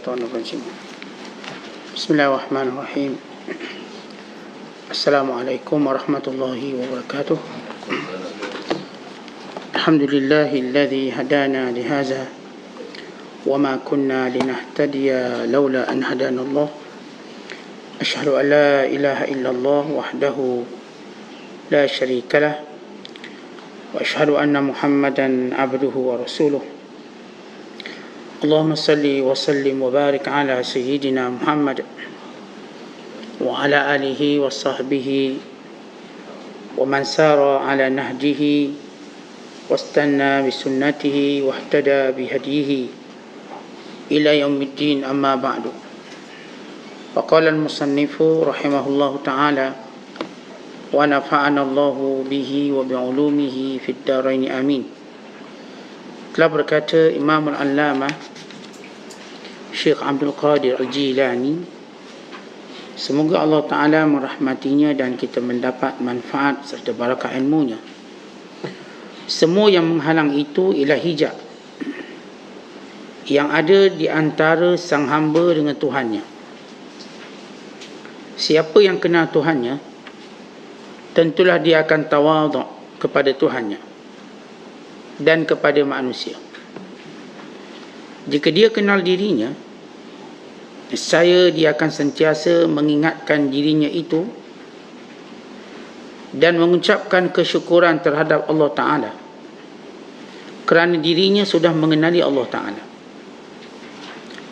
الشيطان الرجيم بسم الله الرحمن الرحيم السلام عليكم ورحمة الله وبركاته الحمد لله الذي هدانا لهذا وما كنا لنهتدي لولا أن هدانا الله أشهد أن لا إله إلا الله وحده لا شريك له وأشهد أن محمدا عبده ورسوله اللهم صل وسلم وبارك على سيدنا محمد وعلى آله وصحبه ومن سار على نهجه واستنى بسنته واهتدى بهديه إلى يوم الدين أما بعد فقال المصنف رحمه الله تعالى ونفعنا الله به وبعلومه في الدارين آمين. Telah berkata Imam Al-Allamah Syekh Abdul Qadir Al-Jilani, semoga Allah Ta'ala merahmatinya dan kita mendapat manfaat serta barakah ilmunya. Semua yang menghalang itu ialah hijab yang ada di antara sang hamba dengan Tuhannya. Siapa yang kenal Tuhannya, tentulah dia akan tawaduk kepada Tuhannya dan kepada manusia. Jika dia kenal dirinya, nescaya dia akan sentiasa mengingatkan dirinya itu dan mengucapkan kesyukuran terhadap Allah Ta'ala kerana dirinya sudah mengenali Allah Ta'ala.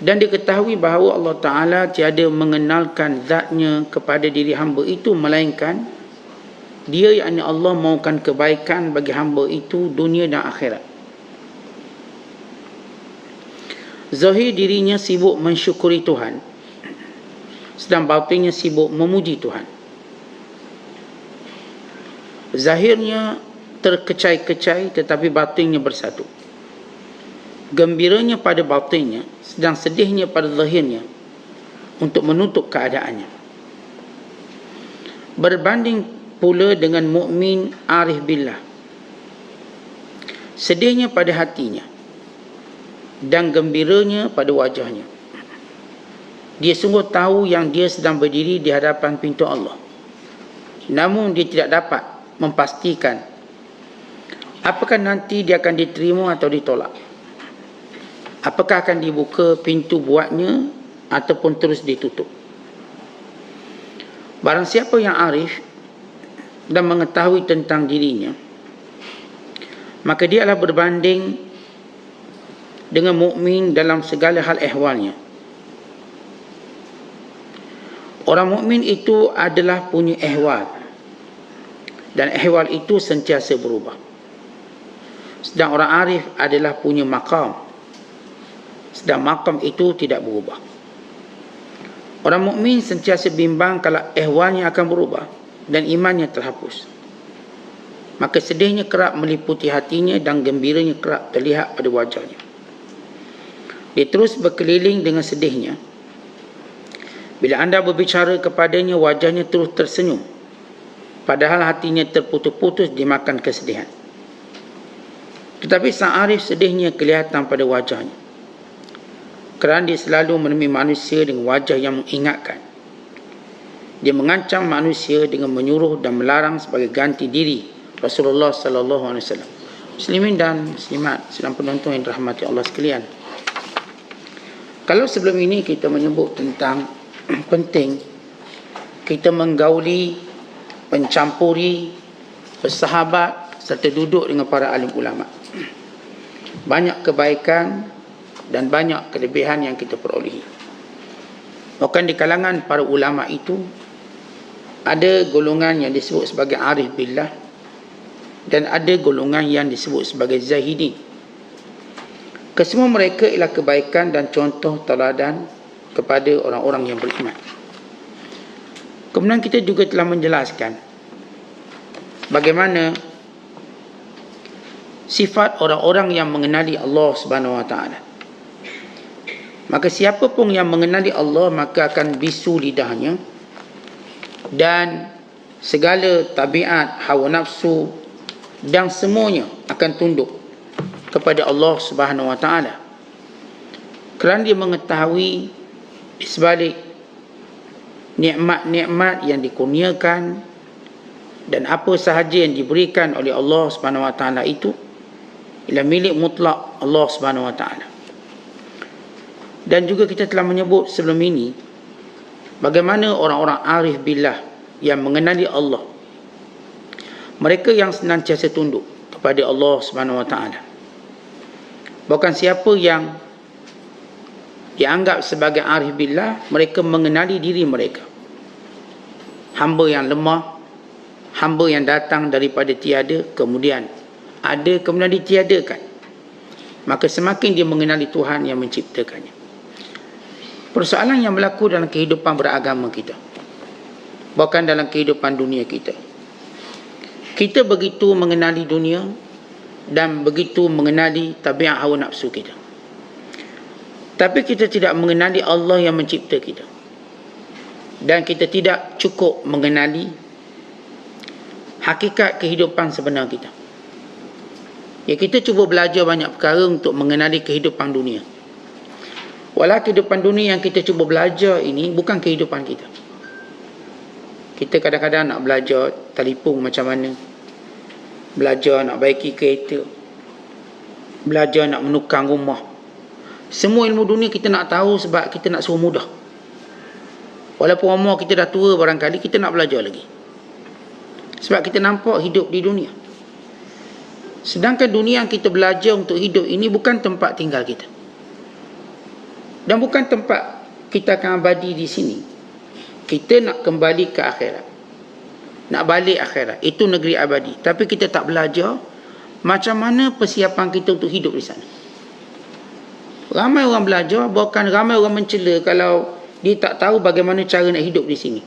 Dan diketahui bahawa Allah Ta'ala tiada mengenalkan zatnya kepada diri hamba itu melainkan dia, yakni Allah, mahukan kebaikan bagi hamba itu dunia dan akhirat. Zahir dirinya sibuk mensyukuri Tuhan, sedang batinnya sibuk memuji Tuhan. Zahirnya terkecai-kecai tetapi batinnya bersatu. Gembiranya pada batinnya, sedang sedihnya pada zahirnya untuk menutup keadaannya. Berbanding pula dengan mukmin arif billah, sedihnya pada hatinya dan gembiranya pada wajahnya. Dia sungguh tahu yang dia sedang berdiri di hadapan pintu Allah, namun dia tidak dapat memastikan apakah nanti dia akan diterima atau ditolak, apakah akan dibuka pintu buatnya ataupun terus ditutup. Barang siapa yang arif dan mengetahui tentang dirinya, maka dia adalah berbanding dengan mukmin dalam segala hal ehwalnya. Orang mukmin itu adalah punya ehwal, dan ehwal itu sentiasa berubah. Sedang orang arif adalah punya maqam, sedang maqam itu tidak berubah. Orang mukmin sentiasa bimbang kalau ehwalnya akan berubah dan imannya terhapus. Maka sedihnya kerap meliputi hatinya dan gembiranya kerap terlihat pada wajahnya. Dia terus berkeliling dengan sedihnya. Bila anda berbicara kepadanya, wajahnya terus tersenyum, padahal hatinya terputus-putus dimakan kesedihan. Tetapi sang arif sedihnya kelihatan pada wajahnya, kerana dia selalu menemui manusia dengan wajah yang mengingatkan. Dia mengancam manusia dengan menyuruh dan melarang sebagai ganti diri Rasulullah sallallahu alaihi wasallam. Muslimin dan muslimat sedang penonton yang dirahmati Allah sekalian. Kalau sebelum ini kita menyebut tentang penting kita menggauli, mencampuri, bersahabat serta duduk dengan para alim ulama, banyak kebaikan dan banyak kelebihan yang kita perolehi. Bahkan di kalangan para ulama itu ada golongan yang disebut sebagai arif billah dan ada golongan yang disebut sebagai zahidin. Kesemua mereka ialah kebaikan dan contoh teladan kepada orang-orang yang beriman. Kemudian kita juga telah menjelaskan bagaimana sifat orang-orang yang mengenali Allah Subhanahu wa taala. Maka siapa pun yang mengenali Allah, maka akan bisu lidahnya dan segala tabiat hawa nafsu dan semuanya akan tunduk kepada Allah Subhanahu wa taala. kerana dia mengetahui di sebalik nikmat-nikmat yang dikurniakan dan apa sahaja yang diberikan oleh Allah Subhanahu Wa Taala itu ialah milik mutlak Allah Subhanahu Wa Taala. Dan juga kita telah menyebut sebelum ini bagaimana orang-orang arif billah yang mengenali Allah, mereka yang senantiasa tunduk kepada Allah Subhanahu Wa Taala. Bahkan siapa yang dianggap sebagai arif billah, mereka mengenali diri mereka, hamba yang lemah, hamba yang datang daripada tiada kemudian ada, kemudian ditiadakan. Maka semakin dia mengenali Tuhan yang menciptakannya. Persoalan yang berlaku dalam kehidupan beragama kita, bahkan dalam kehidupan dunia kita, kita begitu mengenali dunia dan begitu mengenali tabiat hawa nafsu kita, tapi kita tidak mengenali Allah yang mencipta kita. Dan kita tidak cukup mengenali hakikat kehidupan sebenar kita. Ya, kita cuba belajar banyak perkara untuk mengenali kehidupan dunia. Walau kehidupan dunia yang kita cuba belajar ini bukan kehidupan kita. Kita kadang-kadang nak belajar telefon macam mana, belajar nak baiki kereta, belajar nak menukang rumah. Semua ilmu dunia kita nak tahu sebab kita nak suruh mudah. Walaupun umur kita dah tua barangkali, kita nak belajar lagi. Sebab kita nampak hidup di dunia. Sedangkan dunia yang kita belajar untuk hidup ini bukan tempat tinggal kita. Dan bukan tempat kita akan abadi di sini. Kita nak kembali ke akhirat. Nak balik akhirat. Itu negeri abadi. Tapi kita tak belajar macam mana persiapan kita untuk hidup di sana. Ramai orang belajar, bahkan ramai orang mencela kalau dia tak tahu bagaimana cara nak hidup di sini.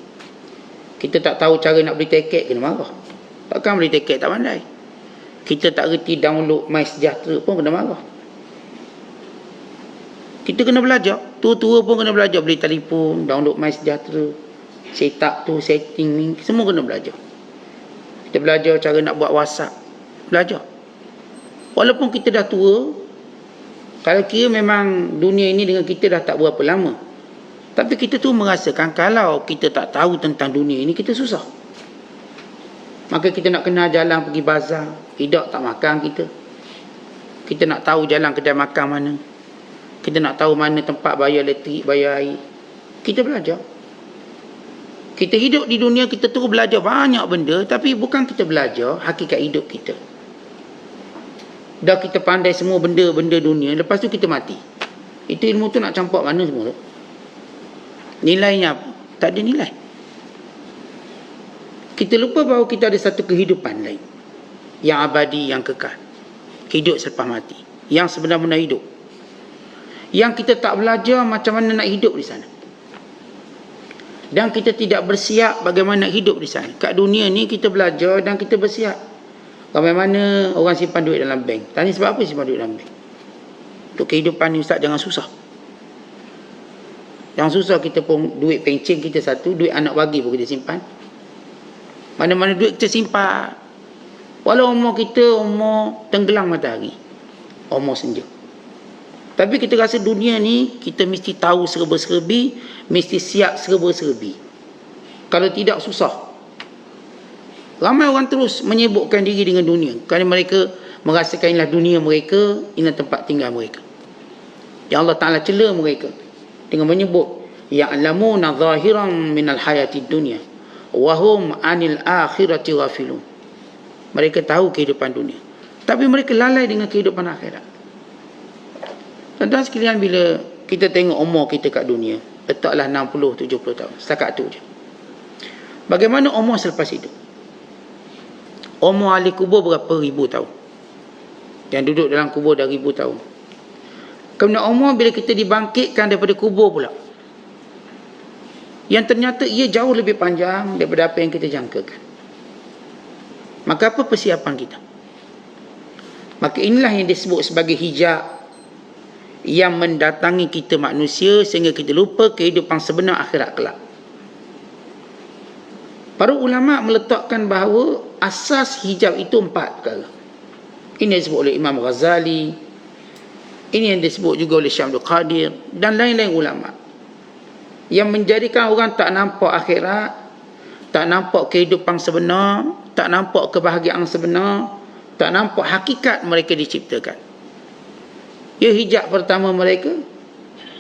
Kita tak tahu cara nak beli tiket, kena marah. Takkan beli tiket tak pandai. Kita tak reti download MySejahtera pun kena marah. Kita kena belajar. Tua-tua pun kena belajar. Beli telefon, download MySejahtera, set up tu, setting ni, semua kena belajar. Kita belajar cara nak buat WhatsApp. Belajar. Walaupun kita dah tua, kalau kira memang dunia ini dengan kita dah tak berapa lama, tapi kita tu merasakan kalau kita tak tahu tentang dunia ini, kita susah. Maka kita nak kenal jalan pergi bazar, tidak tak makan kita. Kita nak tahu jalan kedai makan mana. Kita nak tahu mana tempat bayar elektrik, bayar air. Kita belajar. Kita hidup di dunia, kita terus belajar banyak benda, tapi bukan kita belajar hakikat hidup kita. Dah kita pandai semua benda-benda dunia, lepas tu kita mati. Itu ilmu tu nak campak mana semua tu? Nilainya apa? Tak ada nilai. Kita lupa bahawa kita ada satu kehidupan lain yang abadi, yang kekal. Hidup selepas mati, yang sebenar-benar hidup, yang kita tak belajar macam mana nak hidup di sana. Dan kita tidak bersiap bagaimana nak hidup di sana. Kat dunia ni kita belajar dan kita bersiap. Ramai mana orang simpan duit dalam bank. Tanya sebab apa simpan duit dalam bank? Untuk kehidupan ni Ustaz, jangan susah. Yang susah kita pun duit pencen kita satu, duit anak bagi pun kita simpan. Mana-mana duit kita simpan. Walau umur kita umur tenggelam matahari, umur senja. Tapi kita rasa dunia ni kita mesti tahu serba-serbi, mesti siap serba-serbi. Kalau tidak susah. Ramai orang terus menyibukkan diri dengan dunia kerana mereka merasakan inilah dunia mereka, inilah tempat tinggal mereka. Yang Allah Ta'ala cela mereka dengan menyebut ya'lamuna zahiran minal hayatid dunya wa hum 'anil akhirati ghafilun. Mereka tahu kehidupan dunia, tapi mereka lalai dengan kehidupan akhirat. Tuan-tuan sekalian, bila kita tengok umur kita kat dunia, letaklah 60-70 tahun, setakat tu je. Bagaimana umur selepas itu? Umur ahli kubur berapa ribu tahun? Yang duduk dalam kubur dah ribu tahun. Kemudian umur bila kita dibangkitkan daripada kubur pula, yang ternyata ia jauh lebih panjang daripada apa yang kita jangkakan. Maka apa persiapan kita? Maka inilah yang disebut sebagai hijab yang mendatangi kita manusia sehingga kita lupa kehidupan sebenar akhirat kelak. Para ulama meletakkan bahawa asas hijab itu 4 perkara. Ini disebut oleh Imam Ghazali, Ini yang disebut juga oleh Syekh Abdul Qadir dan lain-lain ulama, yang menjadikan orang tak nampak akhirat, tak nampak kehidupan sebenar, tak nampak kebahagiaan sebenar, tak nampak hakikat mereka diciptakan. Ya, hijab pertama mereka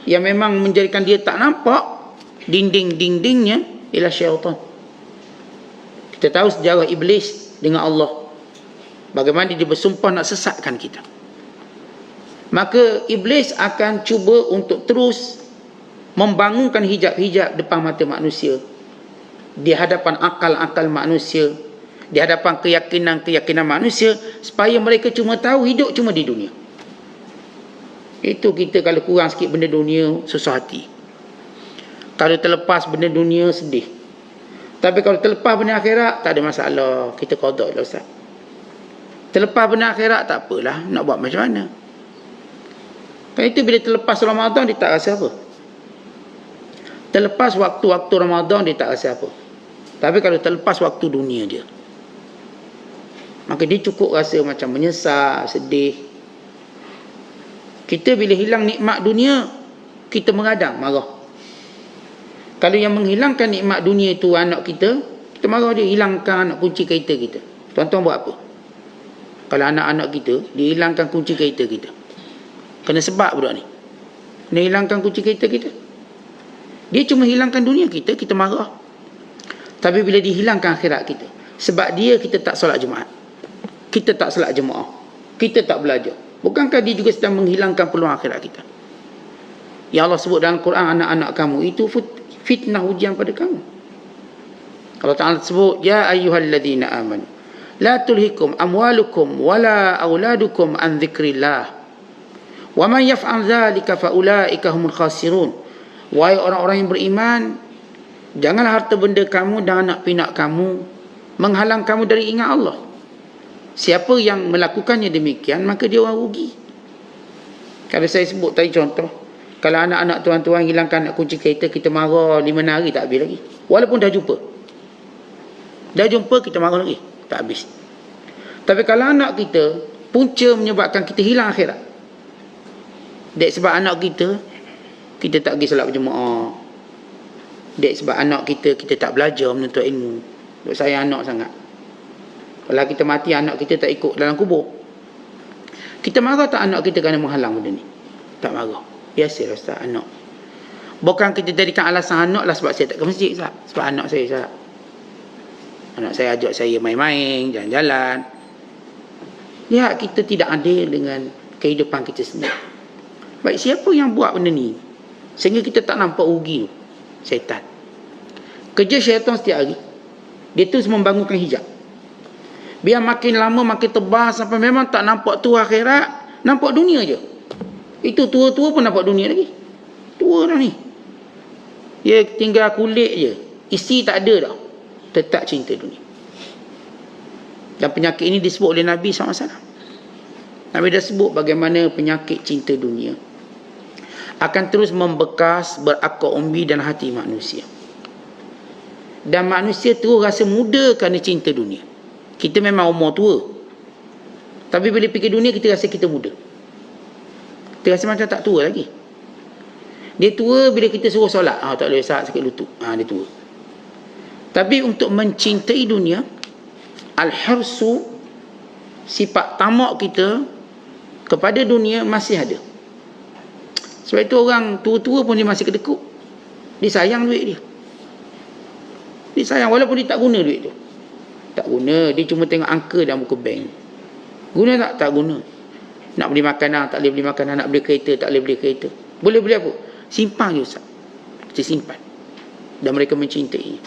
yang memang menjadikan dia tak nampak dinding-dindingnya ialah syaitan. Kita tahu sejarah iblis dengan Allah, bagaimana dia bersumpah nak sesatkan kita. Maka iblis akan cuba untuk terus membangunkan hijab-hijab depan mata manusia, di hadapan akal-akal manusia, di hadapan keyakinan-keyakinan manusia, supaya mereka cuma tahu hidup cuma di dunia. Itu kita kalau kurang sikit benda dunia, susah hati. Kalau terlepas benda dunia, sedih. Tapi kalau terlepas benda akhirat, tak ada masalah, kita qada lah Ustaz. Terlepas benda akhirat, tak apalah, nak buat macam mana. Kan itu bila terlepas Ramadan, dia tak rasa apa. Terlepas waktu-waktu Ramadan, dia tak rasa apa. Tapi kalau terlepas waktu dunia dia, maka dia cukup rasa macam menyesal, sedih. Kita bila hilang nikmat dunia, kita mengadang, marah. Kalau yang menghilangkan nikmat dunia itu anak kita, kita marah dia, hilangkan anak kunci kereta kita. Tuan-tuan buat apa? Kalau anak-anak kita, dia hilangkan kunci kereta kita, kena sebab budak ni. Dia hilangkan kunci kereta kita. Dia cuma hilangkan dunia kita, kita marah. Tapi bila dihilangkan akhirat kita, sebab dia kita tak solat Jumaat, kita tak solat jemaah, kita tak belajar, bukankah dia juga sedang menghilangkan peluang akhirat kita? Ya Allah sebut dalam Quran, anak-anak kamu itu fitnah, ujian pada kamu. Allah Ta'ala sebut, ya ayyuhalladzina amanu la tulhikum amwalukum wala auladukum an dzikrillah wa man yaf'al dzalika fa ulaika humul khasirun. Wahai orang-orang yang beriman, janganlah harta benda kamu dan anak pinak kamu menghalang kamu dari ingat Allah. Siapa yang melakukannya demikian, maka dia orang rugi. Kalau saya sebut tadi contoh, kalau anak-anak tuan-tuan hilangkan anak kunci kereta, kita marah 5 hari tak habis lagi. Walaupun dah jumpa. Dah jumpa, kita marah lagi. Tak habis. Tapi kalau anak kita, punca menyebabkan kita hilang akhirat. Dek sebab anak kita tak pergi solat berjemaah. Dek sebab anak kita tak belajar menuntut ilmu. Duk sayang anak sangat. Kalau kita mati, anak kita tak ikut dalam kubur. Kita marah tak anak kita kerana menghalang benda ni? Tak marah. Biasalah Ustaz, anak. Bukan kita jadikan alasan anak lah sebab saya tak ke masjid Ustaz. Sebab anak saya Ustaz. Anak saya ajak saya main-main, jalan-jalan. Lihat kita tidak adil dengan kehidupan kita sendiri. Baik, siapa yang buat benda ni sehingga kita tak nampak rugi? Syaitan. Kerja syaitan setiap hari, dia terus membangunkan hijab. Biar makin lama makin tebal sampai memang tak nampak tua akhirat, nampak dunia je. Itu tua-tua pun nampak dunia lagi. Tua dah ni. Dia tinggal kulit je. Isi tak ada dah. Tetap cinta dunia. Dan penyakit ini disebut oleh Nabi SAW. Nabi dah sebut bagaimana penyakit cinta dunia akan terus membekas, berakar umbi dan hati manusia. Dan manusia terus rasa muda kerana cinta dunia. Kita memang umur tua, tapi bila fikir dunia, kita rasa kita muda. Kita rasa macam tak tua lagi. Dia tua bila kita suruh solat. Tak boleh solat sakit lutut. Dia tua. Tapi untuk mencintai dunia, al-hirsu, sifat tamak kita kepada dunia masih ada. Sebab itu orang tua-tua pun dia masih kedekut. Dia sayang duit dia. Dia sayang walaupun dia tak guna duit tu. Tak guna, dia cuma tengok angka dalam buku bank. Guna tak? Tak guna. Nak beli makanan, tak boleh beli makanan. Nak beli kereta, tak boleh beli kereta. Boleh beli apa? Simpan je Ustaz. Kita simpan. Dan mereka mencintainya.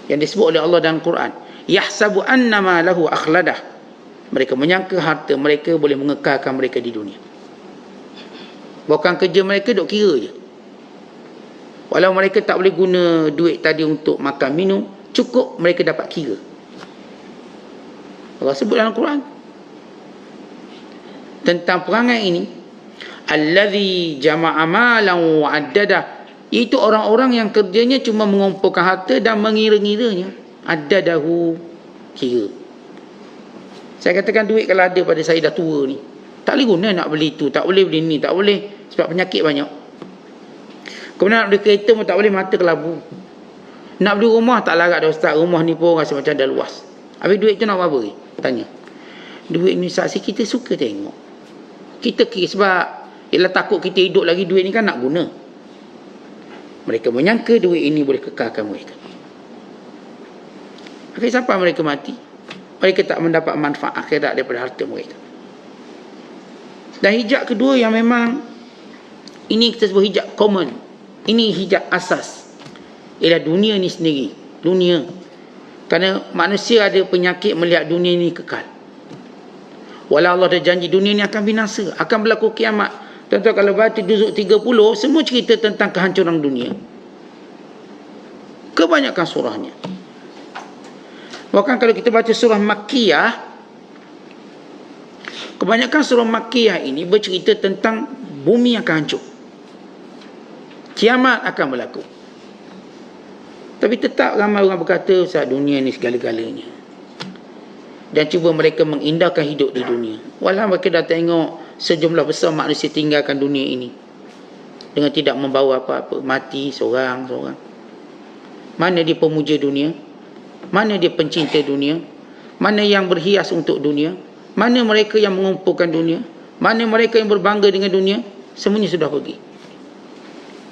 Yang disebut oleh Allah dalam Quran, yahsabu annama lahu akhladah. Mereka menyangka harta mereka boleh mengekalkan mereka di dunia. Bukan kerja mereka duk kira je. Walau mereka tak boleh guna duit tadi untuk makan minum, cukup mereka dapat kira. Allah sebut dalam Quran tentang perangai ini, allazi jama'a malan wa addada, itu orang-orang yang kerjanya cuma mengumpulkan harta dan mengira-ngiranya. Addadahu, kira. Saya katakan duit kalau ada pada saya dah tua ni, Tak boleh guna nak beli tu, tak boleh beli ni, tak boleh sebab penyakit banyak. Kemudian nak beli kereta pun tak boleh, mata kelabu. Nak beli rumah tak larat dah ustaz, rumah ni pun rasa macam dah luas. Habis duit tu nak apa beri? Tanya. Duit ni saksi kita suka tengok. Kita kira sebab ialah takut kita hidup lagi, duit ni kan nak guna. Mereka menyangka duit ini boleh kekalkan mereka. Akhirnya sampai mereka mati, mereka tak mendapat manfaat akhirat daripada harta mereka. Dan hijab kedua yang memang ini kita sebut hijab common, ini hijab asas, ialah dunia ni sendiri. Dunia, kerana manusia ada penyakit melihat dunia ni kekal. Walau Allah dah janji dunia ni akan binasa, akan berlaku kiamat. Tuan-tuan, kalau baca juzuk 30, semua cerita tentang kehancuran dunia. Kebanyakan surahnya. Bahkan kalau kita baca surah Makkiyah, kebanyakan surah Makkiyah ini bercerita tentang bumi akan hancur, kiamat akan berlaku. Tapi tetap ramai orang berkata saat dunia ni segala-galanya, dan cuba mereka mengindahkan hidup di dunia. Walau mereka dah tengok sejumlah besar manusia tinggalkan dunia ini dengan tidak membawa apa-apa, mati seorang-seorang. Mana dia pemuja dunia? Mana dia pencinta dunia? Mana yang berhias untuk dunia? Mana mereka yang mengumpulkan dunia? Mana mereka yang berbangga dengan dunia? Semuanya sudah pergi.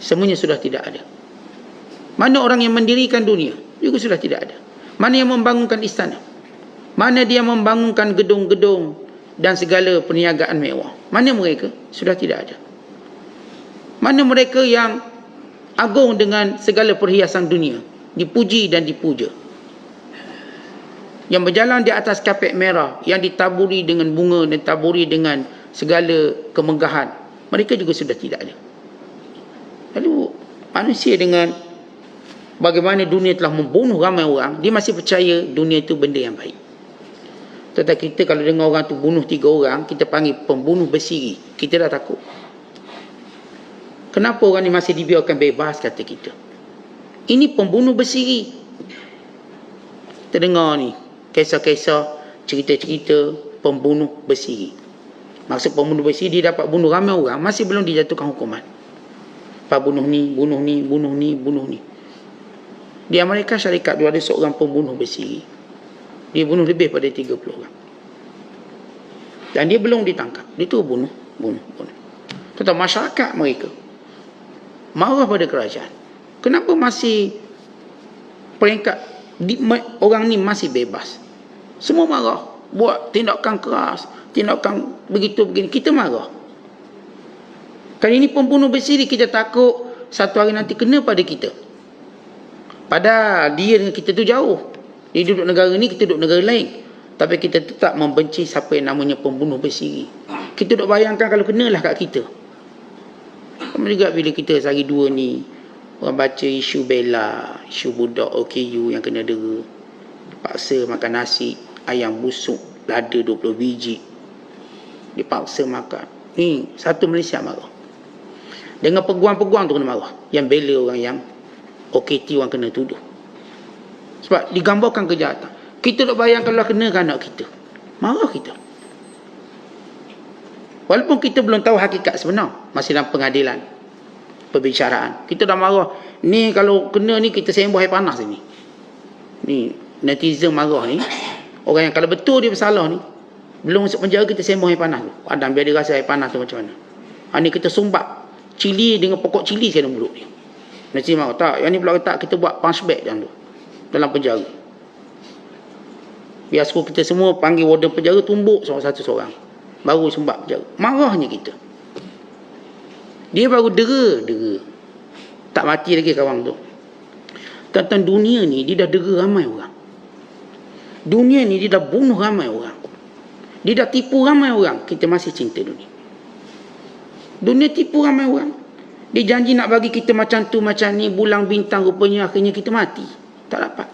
Semuanya sudah tidak ada. Mana orang yang mendirikan dunia? Juga sudah tidak ada. Mana yang membangunkan istana? Mana dia membangunkan gedung-gedung dan segala perniagaan mewah? Mana mereka? Sudah tidak ada. Mana mereka yang agung dengan segala perhiasan dunia, dipuji dan dipuja, yang berjalan di atas kapet merah, yang ditaburi dengan bunga dan taburi dengan segala kemegahan? Mereka juga sudah tidak ada. Lalu manusia dengan bagaimana dunia telah membunuh ramai orang, dia masih percaya dunia itu benda yang baik. Tetapi kita kalau dengar orang tu bunuh 3 orang, kita panggil pembunuh bersiri, kita dah takut. Kenapa orang ni masih dibiarkan bebas, kata kita? Ini pembunuh bersiri. Kita dengar ni kisah-kisah, cerita-cerita pembunuh bersiri. Maksud pembunuh bersiri, dia dapat bunuh ramai orang, masih belum dijatuhkan hukuman. Lepas bunuh ni, bunuh ni, bunuh ni, bunuh ni. Di Amerika Syarikat ada seorang pembunuh bersiri. Dia bunuh lebih pada 30 orang. Dan dia belum ditangkap. Dia tu bunuh. Tetapi masyarakat mereka marah pada kerajaan. Kenapa masih peringkat orang ni masih bebas? Semua marah. Buat tindakan keras, tindakan begitu begini. Kita marah. Kali ini pembunuh bersiri, kita takut satu hari nanti kena pada kita. Padahal dia dengan kita tu jauh. Dia duduk negara ni, kita duduk negara lain. Tapi kita tetap membenci siapa yang namanya pembunuh bersiri. Kita duduk bayangkan kalau kenalah kat kita. Sama juga bila kita sehari dua ni, orang baca isu Bella, isu budak OKU yang kena dera, paksa makan nasi, ayam busuk, lada 20 biji, dipaksa makan. Ni satu Malaysia marah. Dengan peguam-peguam tu kena marah, yang bela orang yang OKT orang kena tuduh. Sebab digambarkan kejahatan. Kita tak bayang kalau kena ke anak kita, marah kita. Walaupun kita belum tahu hakikat sebenar, masih dalam pengadilan, perbicaraan, kita dah marah. Ni kalau kena ni kita sembah air panas ni. Ni netizen marah ni. Orang yang kalau betul dia bersalah ni, belum masuk penjara kita sembah air panas tu. Adam biar dia rasa air panas tu macam mana. Ni kita sumbak cili dengan pokok cili dalam mulut dia. Netizen marah, tak, yang ni pula kata kita buat punch bag dalam tu, dalam penjara. Biar suruh kita semua panggil warden penjara, tumbuk satu seorang, baru sembak penjara. Marahnya kita. Dia baru dera. Tak mati lagi kawan tu. Tentang dunia ni, dia dah dera ramai orang. Dunia ni, dia dah bunuh ramai orang. Dia dah tipu ramai orang. Kita masih cinta dunia. Dunia tipu ramai orang. Dia janji nak bagi kita macam tu, macam ni, bulang bintang, rupanya akhirnya kita mati. Tak dapat.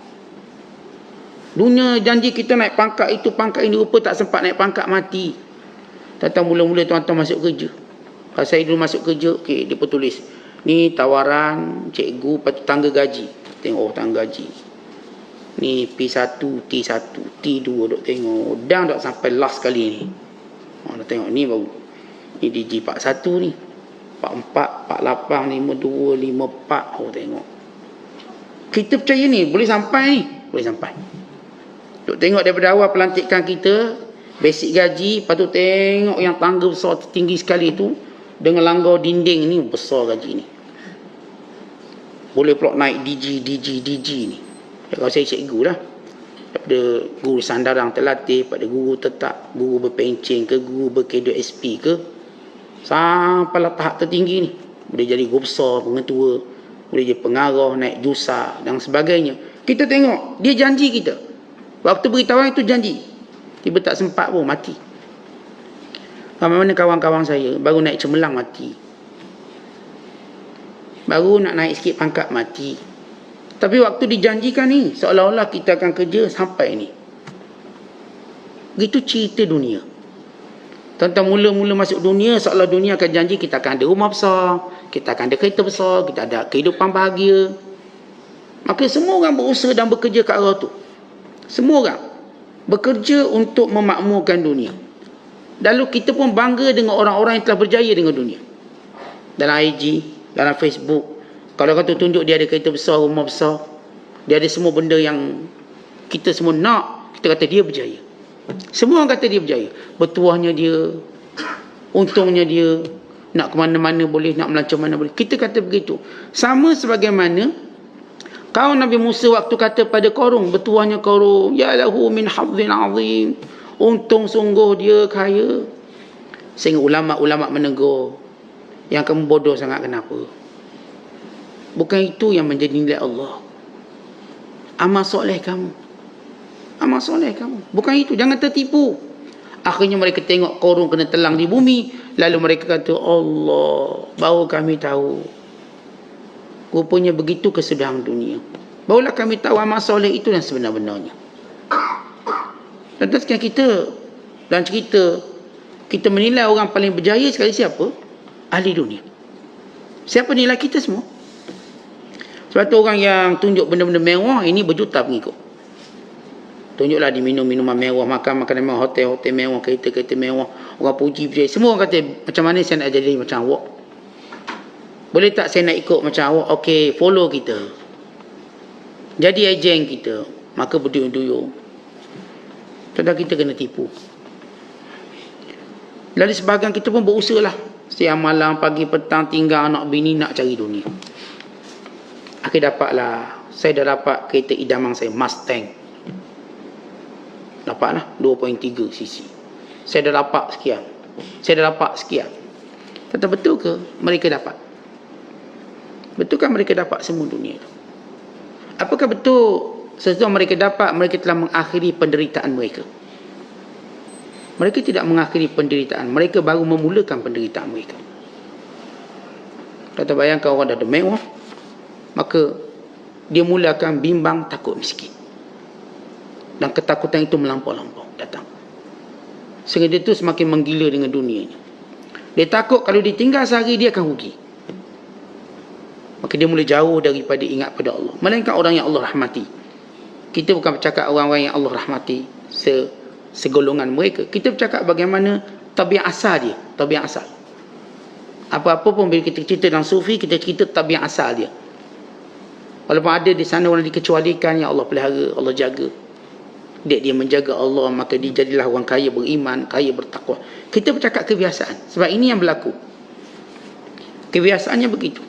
Dunia janji kita naik pangkat itu, pangkat ini, rupa tak sempat naik pangkat, mati. Tentang mula-mula tuan-tuan masuk kerja. Kalau saya dulu masuk kerja, okey, dia pun tulis, ni tawaran cikgu, lepas tu tangga gaji. Tengok, oh tangga gaji. Ni P1, T1, T2, duk tengok. Dah tak sampai last kali ni. Dah tengok, ni baru Ni DG 41 ni. 44, 48, 52, 54. Oh tengok. Kita percaya ni boleh sampai ni. Boleh sampai. Duk tengok daripada awal pelantikan kita, basic gaji, lepas tu tengok yang tangga besar tinggi sekali tu dengan langgar dinding ni, besar gaji ni. Boleh pula naik DG ni. Kalau saya cikgu lah. Daripada guru sandarang terlatih, pada guru tetap, guru berpencing ke, guru berkedok SP ke, sampailah tahap tertinggi ni. Boleh jadi guru besar, pengetua, boleh jadi pengarah, naik jusa dan sebagainya. Kita tengok, dia janji kita. Waktu beritahuan itu janji. Tiba tak sempat pun, mati. Mana kawan-kawan saya baru naik cemerlang mati. Baru nak naik sikit pangkat mati. Tapi waktu dijanjikan ni, seolah-olah kita akan kerja sampai ni. Begitu cerita dunia. Tentang mula-mula masuk dunia, seolah dunia akan janji kita akan ada rumah besar, kita akan ada kereta besar, kita ada kehidupan bahagia. Maka semua orang berusaha dan bekerja ke arah tu. Semua orang bekerja untuk memakmurkan dunia. Lalu kita pun bangga dengan orang-orang yang telah berjaya dengan dunia. Dalam IG, dalam Facebook, kalau kata tunjuk dia ada kereta besar, rumah besar, dia ada semua benda yang kita semua nak, kita kata dia berjaya. Semua orang kata dia berjaya. Bertuahnya dia, untungnya dia, nak ke mana-mana boleh, nak melancong mana boleh. Kita kata begitu. Sama sebagaimana kaum Nabi Musa waktu kata pada Qarun, bertuahnya Qarun, ya lahu min hadzin azim, untung sungguh dia kaya. Sehingga ulama-ulama menegur, yang kamu bodoh sangat kenapa? Bukan itu yang menjadi nilai Allah. Amal soleh kamu. Amal soleh kamu. Bukan itu. Jangan tertipu. Akhirnya mereka tengok Qarun kena telang di bumi. Lalu mereka kata, Allah, baru kami tahu. Rupanya begitu kesudahan dunia. Barulah kami tahu amal soleh itu yang sebenar-benarnya. Dan sekian kita, dalam cerita, kita menilai orang paling berjaya sekali siapa? Ahli dunia. Siapa nilai kita semua? Sebab tu orang yang tunjuk benda-benda mewah, ini berjuta pengikut. Tunjuklah di minum minuman mewah, makan makanan mewah, hotel-hotel mewah, kereta-kereta mewah. Orang puji, semua orang kata, macam mana saya nak jadi macam awak? Boleh tak saya nak ikut macam awak? Okey, follow kita. Jadi ejen kita. Maka berduyun-duyun. Kadang kita kena tipu. Lalu sebahagian kita pun berusaha lah. Siang malam, pagi, petang, tinggal anak bini nak cari dunia. Akhir dapatlah. Saya dah dapat kereta idaman saya, Mustang. Dapatlah 2.3 cc. Saya dah dapat sekian. Saya dah dapat sekian. Kata betul ke mereka dapat? Betul kan mereka dapat semua dunia itu? Apakah betul sesuatu mereka dapat, mereka telah mengakhiri penderitaan mereka? Mereka tidak mengakhiri penderitaan. Mereka baru memulakan penderitaan mereka. Kata bayangkan orang dah ada mewah, maka dia mulakan bimbang, takut miskin. Dan ketakutan itu melampau-lampau datang. Sehingga dia tu semakin menggila dengan dunianya. Dia takut kalau ditinggal sehari dia akan rugi. Maka dia mula jauh daripada ingat pada Allah. Melainkan orang yang Allah rahmati. Kita bukan bercakap orang-orang yang Allah rahmati segolongan mereka. Kita bercakap bagaimana tabiat asal dia. Tabiat asal. Apa-apa pun bila kita cerita dalam sufi, kita cerita tabiat asal dia. Walaupun ada di sana orang dikecualikan, yang Allah pelihara, Allah jaga. Dia menjaga Allah, maka dia jadilah orang kaya beriman, kaya bertakwa. Kita bercakap kebiasaan. Sebab ini yang berlaku. Kebiasaannya begitu.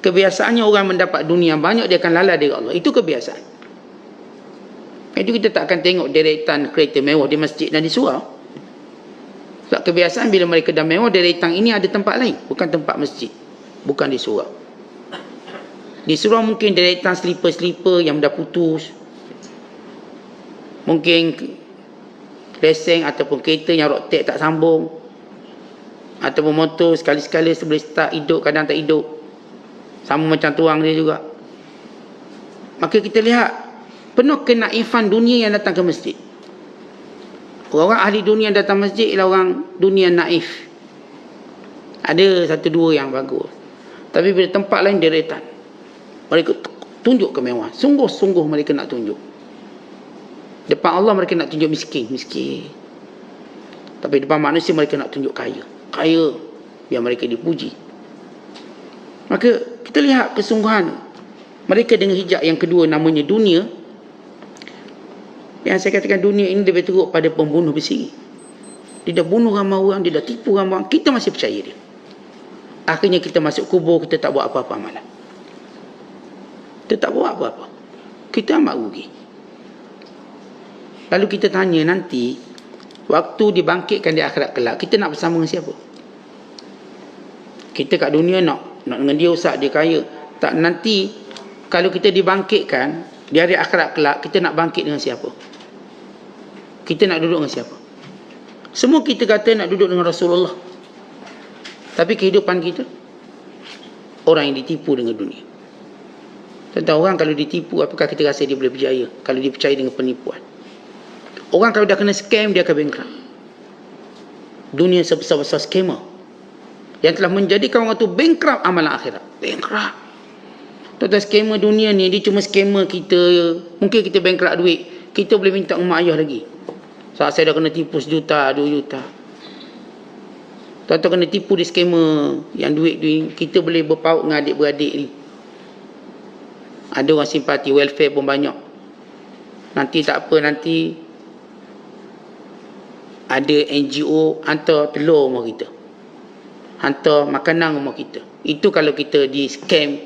Kebiasaannya orang mendapat dunia banyak, dia akan lalai dari Allah. Itu kebiasaan. Itu kita tak akan tengok deretan kereta mewah di masjid dan di surau. Sebab kebiasaan bila mereka dah mewah, deretan ini ada tempat lain. Bukan tempat masjid. Bukan di surau. Di surau mungkin deretan slipper-slipper yang dah putus. Mungkin lesen ataupun kereta yang rotek tak sambung. Ataupun motor sekali-sekala boleh start hidup, kadang tak hidup. Sama macam tuang dia juga. Maka kita lihat penuh kenaifan dunia yang datang ke masjid. Orang-orang ahli dunia yang datang masjid ialah orang dunia naif. Ada satu dua yang bagus. Tapi bila tempat lain deretan, mereka tunjuk kemewahan. Sungguh-sungguh mereka nak tunjuk. Depan Allah mereka nak tunjuk miskin. Tapi depan manusia mereka nak tunjuk kaya. kaya, biar mereka dipuji. Maka kita lihat kesungguhan mereka dengan hijab yang kedua, namanya dunia. Yang saya katakan dunia ini lebih teruk pada pembunuh bersiri. Dia dah bunuh ramai orang, dia dah tipu ramai orang, kita masih percaya dia. Akhirnya kita masuk kubur, kita tak buat apa-apa amalan. Kita tak buat apa-apa. Kita amat rugi. Lalu kita tanya nanti, waktu dibangkitkan di akhirat kelak, kita nak bersama dengan siapa? Kita kat dunia nak dengan dia usah, dia kaya. Tak, nanti kalau kita dibangkitkan di hari akhirat kelak, kita nak bangkit dengan siapa? Kita nak duduk dengan siapa? Semua kita kata nak duduk dengan Rasulullah. Tapi kehidupan kita, orang yang ditipu dengan dunia. Tentang orang kalau ditipu, apakah kita rasa dia boleh berjaya kalau dia percaya dengan penipuan? Orang kalau dah kena scam, dia akan bankrupt. Dunia sebesar-besar scammer yang telah menjadikan orang tu bankrupt amalan akhirat. Bankrupt. Tuan-tuan, scammer dunia ni, dia cuma scammer kita. Mungkin kita bankrupt duit, kita boleh minta mak ayah lagi. Saat saya dah kena tipu 1 juta, 2 juta. Tuan-tuan kena tipu di scammer yang duit tu, kita boleh berpaut dengan adik-beradik ni. Ada orang simpati, welfare pun banyak. Nanti tak apa, nanti ada NGO hantar telur rumah kita, hantar makanan rumah kita. Itu kalau kita di scam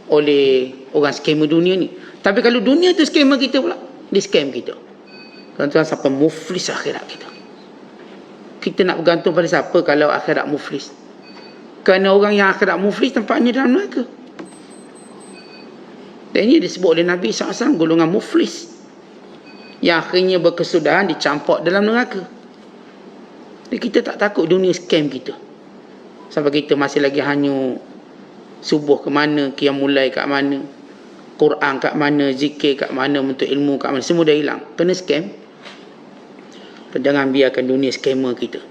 oleh orang scammer dunia ni. Tapi kalau dunia tu scammer kita pula, di scam kita, tuan-tuan, sampai muflis akhirat kita. Kita nak bergantung pada siapa kalau akhirat muflis? Kerana orang yang akhirat muflis tempatnya dalam neraka. Dan ini disebut oleh Nabi SAW, golongan muflis yang akhirnya berkesudahan dicampak dalam neraka. Jadi kita tak takut dunia scam kita. Sampai kita masih lagi hanyut. Subuh ke mana, qiyam mulai kat mana, Quran kat mana, zikir kat mana, untuk ilmu kat mana, semua dah hilang. Kena scam. Dan jangan biarkan dunia scammer kita.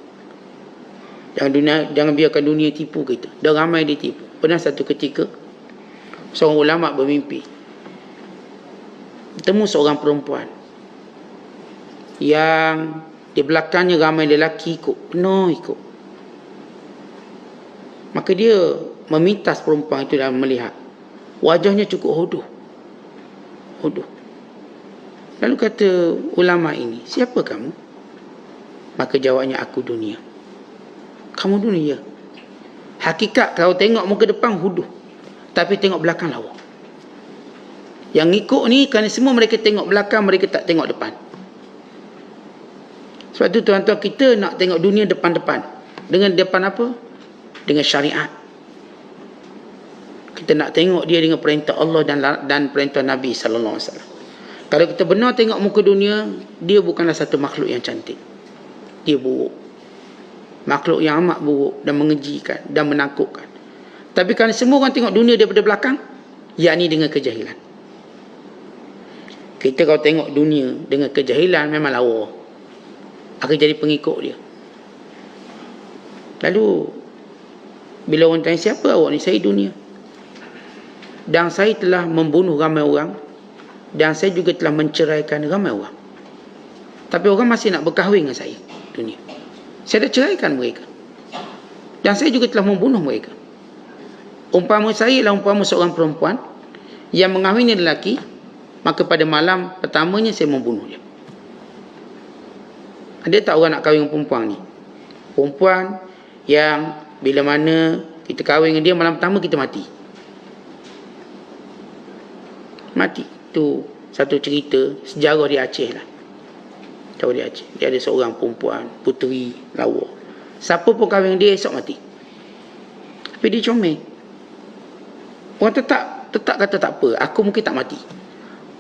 Jangan biarkan dunia tipu kita. Dah ramai dia tipu. Pernah satu ketika, seorang ulama bermimpi, bertemu seorang perempuan yang di belakangnya ramai lelaki ikut, penuh ikut. Maka dia memintas perempuan itu dan melihat wajahnya cukup hodoh. Lalu kata ulama ini, siapa kamu? Maka jawabnya, aku dunia. Kamu dunia? Hakikat kalau tengok muka depan hodoh, tapi tengok belakang lawa. Yang ikut ni kerana semua mereka tengok belakang, mereka tak tengok depan. Sebab tu tuan-tuan, kita nak tengok dunia depan-depan. Dengan depan apa? Dengan syariat. Kita nak tengok dia dengan perintah Allah dan perintah Nabi SAW. Kalau kita benar tengok muka dunia, dia bukanlah satu makhluk yang cantik. Dia buruk. Makhluk yang amat buruk dan mengejikan dan menakutkan. Tapi kerana semua orang tengok dunia daripada belakang, yakni dengan kejahilan. Kita kalau tengok dunia dengan kejahilan, memang lawa. Akan jadi pengikut dia. Lalu bila orang tanya, siapa awak ni? Saya dunia. Dan saya telah membunuh ramai orang. Dan saya juga telah menceraikan ramai orang. Tapi orang masih nak berkahwin dengan saya. Dunia. Saya dah ceraikan mereka. Dan saya juga telah membunuh mereka. Umpama saya ialah umpama seorang perempuan yang mengahwini lelaki, maka pada malam pertamanya saya membunuh dia. Ada tak orang nak kahwin dengan perempuan ni? Perempuan yang bila mana kita kahwin dengan dia, malam pertama kita mati. Mati. Itu satu cerita sejarah di Aceh lah. Tahu di Aceh. Dia ada seorang perempuan, puteri, lawa. Siapa pun kahwin dengan dia, esok mati. Tapi dia comel. Orang tetap kata tak apa, aku mungkin tak mati.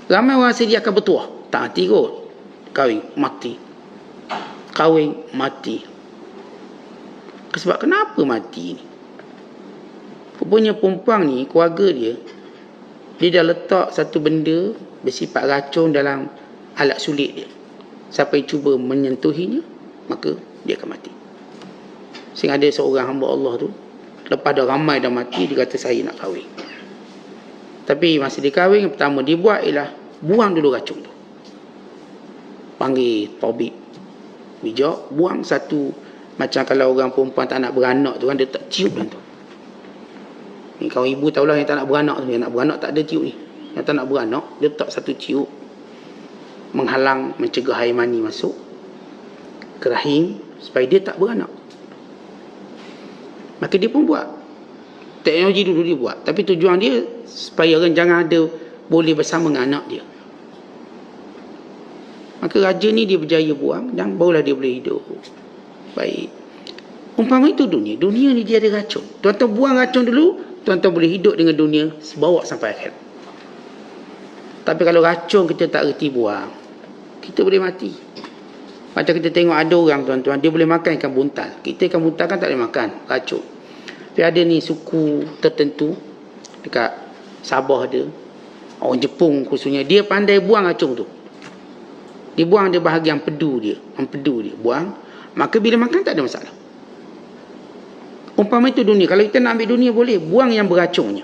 Ramai orang rasa dia akan bertuah. Tak mati kot. Kahwin, mati. Kahwin, mati. Sebab kenapa mati ni? Rupanya perempuan ni, keluarga dia dah letak satu benda bersifat racun dalam alat sulit dia. Siapa yang cuba menyentuhinya, maka dia akan mati. Sehingga ada seorang hamba Allah tu, lepas dah ramai dah mati, dia kata saya nak kahwin. Tapi masa dia kahwin, yang pertama dia buat ialah buang dulu racun tu. Panggil tabib bijak, buang satu Macam kalau orang perempuan tak nak beranak tu kan, dia tak cium tu. Ni kawan ibu tahulah yang tak nak beranak tu. Yang nak beranak tak ada cium ni. Yang tak nak beranak, dia tak satu cium, menghalang, mencegah air mani masuk ke rahim supaya dia tak beranak. Maka dia pun buat. Teknologi dulu dia buat. Tapi tujuan dia supaya orang jangan ada boleh bersama dengan anak dia. Maka raja ni dia berjaya buang dan barulah dia boleh hidup. Baik. Umpama itu dunia. Dunia ni dia ada racun. Tuan-tuan buang racun dulu, tuan-tuan boleh hidup dengan dunia bawa sampai akhir. Tapi kalau racun kita tak reti buang, kita boleh mati. Macam kita tengok ada orang tuan-tuan, dia boleh makan ikan buntal. Kita ikan buntal kan tak boleh makan, racun. Tapi ada ni suku tertentu dekat Sabah ada, orang Jepun khususnya, dia pandai buang racun tu. Dia buang dia bahagian empedu dia, buang. Maka bila makan tak ada masalah. Umpama itu dunia. Kalau kita nak ambil dunia boleh, buang yang beracunnya.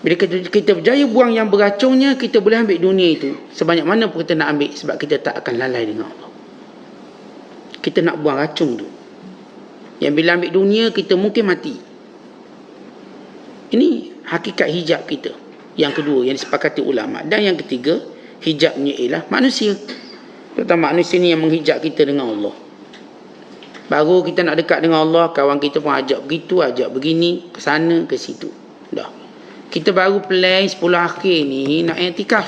Bila kita berjaya buang yang beracunnya, kita boleh ambil dunia itu. Sebanyak mana pun kita nak ambil, sebab kita tak akan lalai dengan Allah. Kita nak buang racun tu. Yang bila ambil dunia, kita mungkin mati. Ini hakikat hijab kita. Yang kedua, yang disepakati ulama. Dan yang ketiga, hijabnya ialah manusia. Terutama manusia ni yang menghijab kita dengan Allah. Baru kita nak dekat dengan Allah, kawan kita pun ajak begitu, ajak begini, ke sana, ke situ. Dah. Kita baru plan 10 akhir ni nak i'tikaf.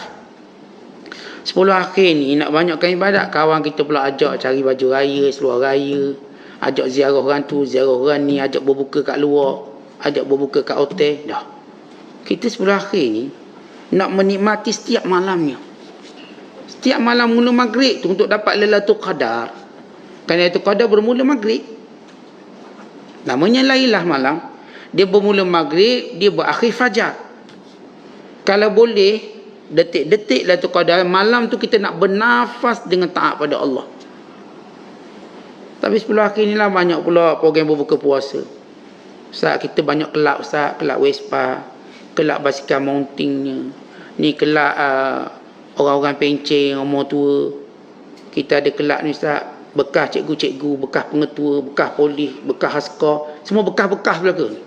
10 akhir ni nak banyakkan ibadat. Kawan kita pula ajak cari baju raya, seluar raya. Ajak ziarah orang tu, ziarah orang ni. Ajak berbuka kat luar. Ajak berbuka kat hotel. Dah. Kita 10 akhir ni nak menikmati setiap malamnya. Setiap malam mula maghrib tu untuk dapat Lailatul Qadar. Kerana Lailatul Qadar bermula maghrib. Namanya Lailah malam. Dia bermula maghrib, dia berakhir fajar. Kalau boleh, detik-detik Lailatul Qadar, malam tu kita nak bernafas dengan taat pada Allah. Tapi 10 akhir ni lah banyak pula program berbuka puasa. Ustaz, kita banyak kelak Ustaz, kelak Vespa, kelak basikal mountingnya. Ni kelak orang-orang pencen, umur tua. Kita ada kelak ni Ustaz, bekas cikgu-cikgu, bekas pengetua, bekas polis, bekas askar, semua bekas-bekas belaka.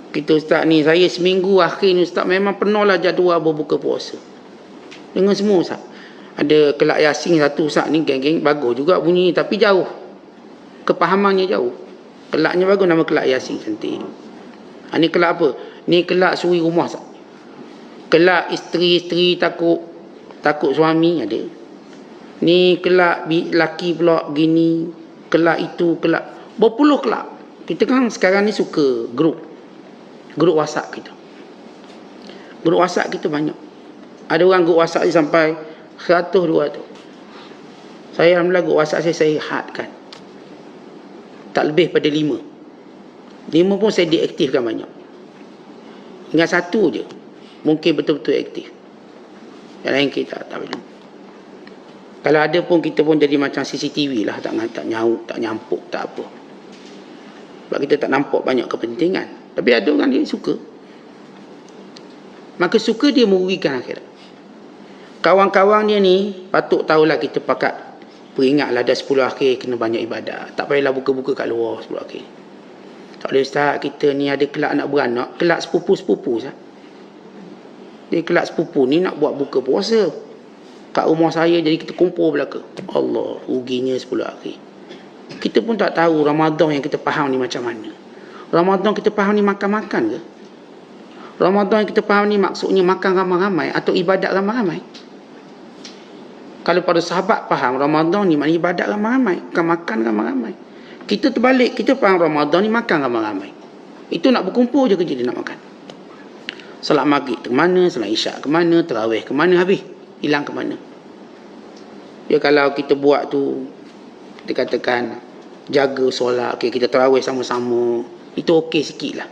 Kita Ustaz ni, saya seminggu akhir ni Ustaz memang penuhlah jadual berbuka puasa. Dengan semua Ustaz. Ada kelak Yasin satu Ustaz ni, geng-geng, bagus juga bunyi, tapi jauh. Kepahamannya jauh. Kelaknya bagus, nama kelak Yasin, cantik. Ni kelak apa? Ni kelak suri rumah Ustaz. Kelak isteri-isteri takut suami ada. Ni kelak laki pula begini, kelak itu, kelak berpuluh kelak. Kita kan sekarang ni suka grup WhatsApp kita. Grup WhatsApp kita banyak. Ada orang grup WhatsApp ni sampai 100-200. Saya alhamdulillah grup WhatsApp saya hadkan. Tak lebih pada 5. 5 pun saya deaktifkan banyak. Dengan satu je mungkin betul-betul aktif. Yang lain kita tak boleh. Kalau ada pun kita pun jadi macam CCTV lah, tak nyaut, tak nyampuk, tak apa. Sebab kita tak nampak banyak kepentingan. Tapi ada orang dia suka. Maka suka dia merugikan akhirat. Kawan-kawan dia ni patut tahulah kita pakat peringatlah dah 10 akhir kena banyak ibadat. Tak payahlah buka-buka kat luar 10 akhir. Tak boleh Ustaz, kita ni ada kelak nak beranak, kelak sepupu-sepupu Ustaz. Dia kelak sepupu ni nak buat buka puasa kat rumah saya, jadi kita kumpul belaka. Allah, ruginya 10 akhir. Kita pun tak tahu Ramadan yang kita faham ni macam mana. Ramadan kita faham ni makan-makan ke? Ramadan yang kita faham ni maksudnya makan ramai-ramai atau ibadat ramai-ramai? Kalau pada sahabat faham Ramadan ni maknanya ibadat ramai-ramai, bukan makan ramai-ramai. Kita terbalik, kita faham Ramadan ni makan ramai-ramai. Itu nak berkumpul je kerja dia nak makan. Salat maghrib ke mana, salat isyak ke mana, tarawih ke mana, habis hilang ke mana. Ya kalau kita buat tu, kita katakan jaga solat, okay, kita tarawih sama-sama, itu okey sikit lah.